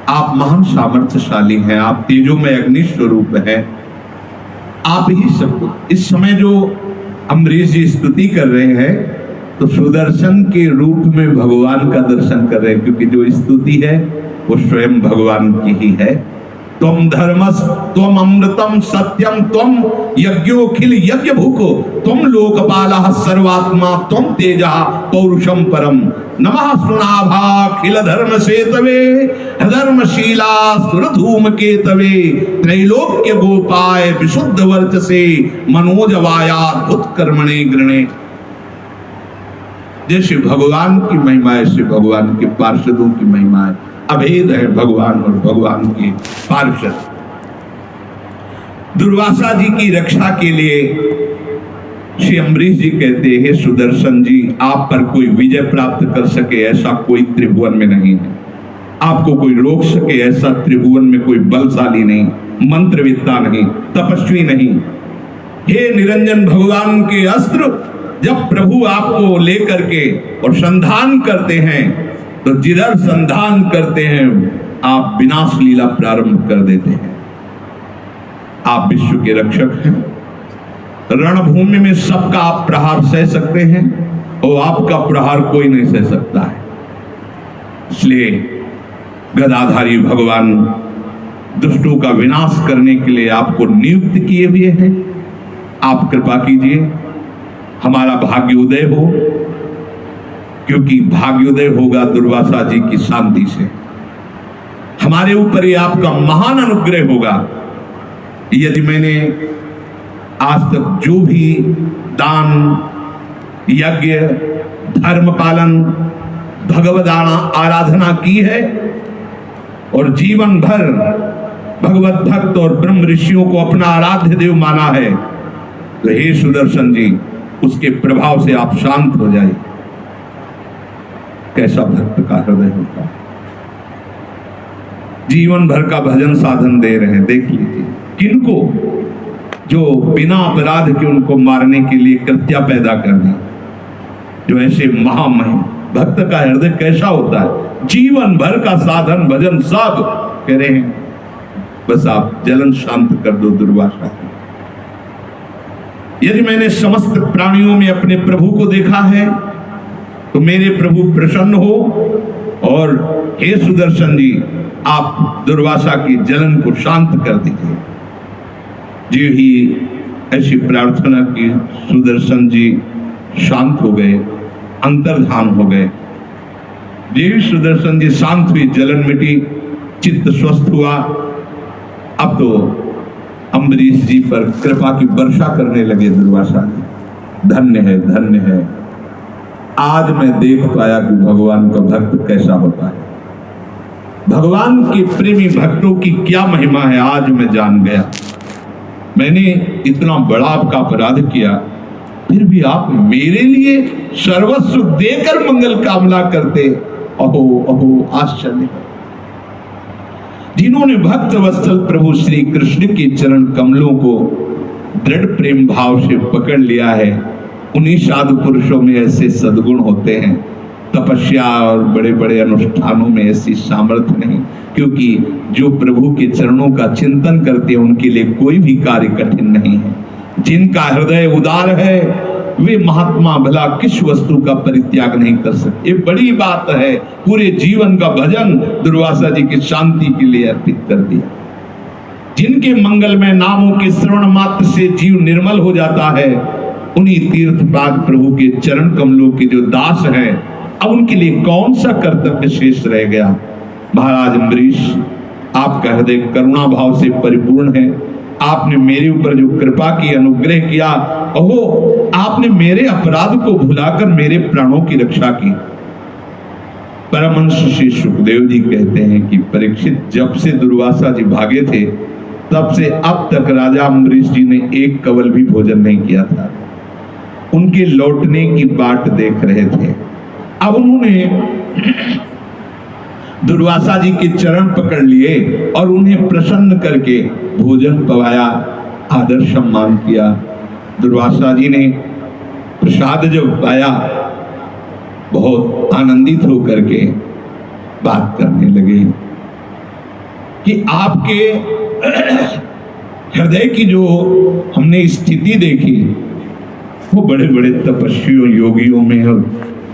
आप महान सामर्थ्यशाली हैं, आप तेजोमय अग्नि स्वरूप हैं, आप ही सब कुछ। इस समय जो अम्बरीश जी स्तुति कर रहे हैं तो सुदर्शन के रूप में भगवान का दर्शन कर रहे हैं, क्योंकि जो स्तुति है वो स्वयं भगवान की ही है। त्वम धर्मस त्वम अमृतम सत्यम त्वम यज्ञोखिल यज्ञ भूको त्वम लोकपालः सर्वात्मा त्वम तेजः पौरुषम परम नमः सुनाभाखिल धर्म सेतवे धर्मशीला सुरधूम केतवे त्रैलोक्य गोपाय विशुद्ध वर्चसे मनोजवायाद्भुत कर्मणे गृणे। जैसे भगवान की महिमा ऐसे भगवान के पार्षदों की महिमा है। अभेद है भगवान और भगवान के पार्षद। दुर्वासा जी की रक्षा के लिए श्री अम्बरीश जी कहते हैं, सुदर्शन जी, आप पर कोई विजय प्राप्त कर सके ऐसा कोई त्रिभुवन में नहीं है, आपको कोई रोक सके ऐसा त्रिभुवन में कोई बलशाली नहीं, मंत्रविद्ता नहीं, तपस्वी नहीं। हे निरंजन भगवान के अस्त्र जब प्रभु आपको लेकर के और संधान करते हैं, तो जिधर संधान करते हैं आप विनाश लीला प्रारंभ कर देते हैं। आप विश्व के रक्षक हैं, रणभूमि में सबका आप प्रहार सह सकते हैं और आपका प्रहार कोई नहीं सह सकता है। इसलिए गदाधारी भगवान दुष्टों का विनाश करने के लिए आपको नियुक्त किए हुए हैं। आप कृपा कीजिए, हमारा भाग्योदय हो, क्योंकि भाग्योदय होगा दुर्वासा जी की शांति से। हमारे ऊपर ये आपका महान अनुग्रह होगा यदि मैंने आज तक जो भी दान, यज्ञ, धर्म पालन, भगवद आराधना की है और जीवन भर भगवत भक्त और ब्रह्म ऋषियों को अपना आराध्य देव माना है, तो हे सुदर्शन जी, उसके प्रभाव से आप शांत हो जाइए। कैसा भक्त का हृदय होता है। जीवन भर का भजन साधन दे रहे हैं, देख लीजिए किनको, जो बिना अपराध के उनको मारने के लिए कृत्या पैदा कर दी। जो ऐसे महामहिम भक्त का हृदय कैसा होता है, जीवन भर का साधन भजन सब कह रहे हैं, बस आप जलन शांत कर दो दुर्वासा। यदि मैंने समस्त प्राणियों में अपने प्रभु को देखा है तो मेरे प्रभु प्रसन्न हो, और हे सुदर्शन जी, आप दुर्वासा की जलन को शांत कर दीजिए। जो ही ऐसी प्रार्थना की, सुदर्शन जी शांत हो गए, अंतर्धान हो गए। देवी सुदर्शन जी शांत हुई, जलन मिटी, चित्त स्वस्थ हुआ। अब तो अम्बरीश जी पर कृपा की वर्षा करने लगे दुर्वासा जी। धन्य है, धन्य है, आज मैं देख पाया कि भगवान का भक्त कैसा होता है, भगवान के प्रेमी भक्तों की क्या महिमा है, आज मैं जान गया। मैंने इतना बड़ा आपका अपराध किया, फिर भी आप मेरे लिए सर्वस्व देकर मंगल कामना करते। अहो अहो आश्चर्य। जिन्होंने भक्त वत्सल प्रभु श्री कृष्ण के चरण कमलों को दृढ़ प्रेम भाव से पकड़ लिया है, उन्हीं साधु पुरुषों में ऐसे सद्गुण होते हैं। तपस्या और बड़े बड़े अनुष्ठानों में ऐसी सामर्थ्य नहीं, क्योंकि जो प्रभु के चरणों का चिंतन करते हैं उनके लिए कोई भी कार्य कठिन नहीं है। जिनका हृदय उदार है वे महात्मा भला किस वस्तु का परित्याग नहीं कर सकते। ये बड़ी बात है। पूरे जीवन का भजन दुर्वासा जी की शांति के लिए अर्पित कर दिया। जिनके मंगलमय नामों के श्रवण मात्र से जीव निर्मल हो जाता है, उन्हीं तीर्थपाद प्रभु के चरण कमलों के जो दास हैं, अब उनके लिए कौन सा कर्तव्य शेष रह गया। महाराज अम्बरीश, आपका हृदय करुणा भाव से परिपूर्ण है। आपने मेरे ऊपर जो कृपा की, अनुग्रह किया, ओहो, आपने मेरे अपराध को भुलाकर मेरे प्राणों की रक्षा की। परमहंस श्री सुखदेव जी कहते हैं कि परीक्षित जब से दुर्वासा जी भागे थे, तब से अब तक राजा अम्बरीश जी ने एक कवल भी भोजन नहीं किया था। उनके लौटने की बाट देख रहे थे। अब उन्होंने दुर्वासा जी के चरण पकड़ लिए और उन्हें प्रसन्न करके भोजन पवाया, आदर सम्मान किया। दुर्वासा जी ने प्रसाद जब पाया, बहुत आनंदित होकर के बात करने लगे कि आपके हृदय की जो हमने स्थिति देखी, वो बड़े बड़े तपस्वियों, योगियों में और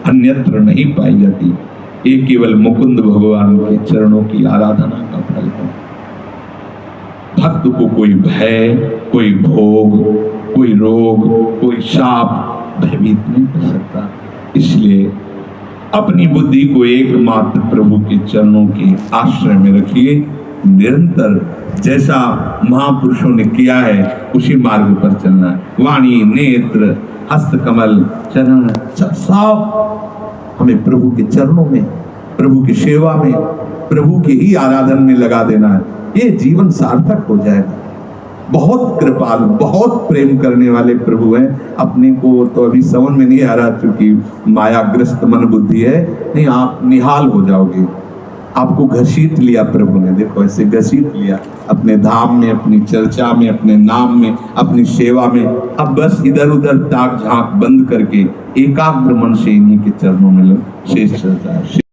अन्यत्र नहीं पाई जाती। ये केवल मुकुंद भगवान के चरणों की आराधना का फल है। भक्त को कोई भय, कोई भोग, कोई रोग, कोई शाप भयभीत नहीं कर सकता। इसलिए अपनी बुद्धि को एकमात्र प्रभु के चरणों के आश्रय में रखिए। निरंतर जैसा महापुरुषों ने किया है उसी मार्ग पर चलना है। वाणी, नेत्र, हस्त कमल, चरण सब हमें प्रभु के चरणों में, प्रभु की सेवा में, प्रभु की ही आराधना में लगा देना है। ये जीवन सार्थक हो जाएगा। बहुत कृपालु, बहुत प्रेम करने वाले प्रभु हैं। अपने को तो अभी समझ में नहीं आ रहा, क्योंकि मायाग्रस्त मन बुद्धि है। नहीं, आप निहाल हो जाओगे। आपको घसीट लिया प्रभु ने, देखो ऐसे घसीट लिया अपने धाम में, अपनी चर्चा में, अपने नाम में, अपनी सेवा में। अब बस इधर उधर ताक झांक बंद करके एकाग्र मन से इन्हीं के चरणों में शेष चलता है।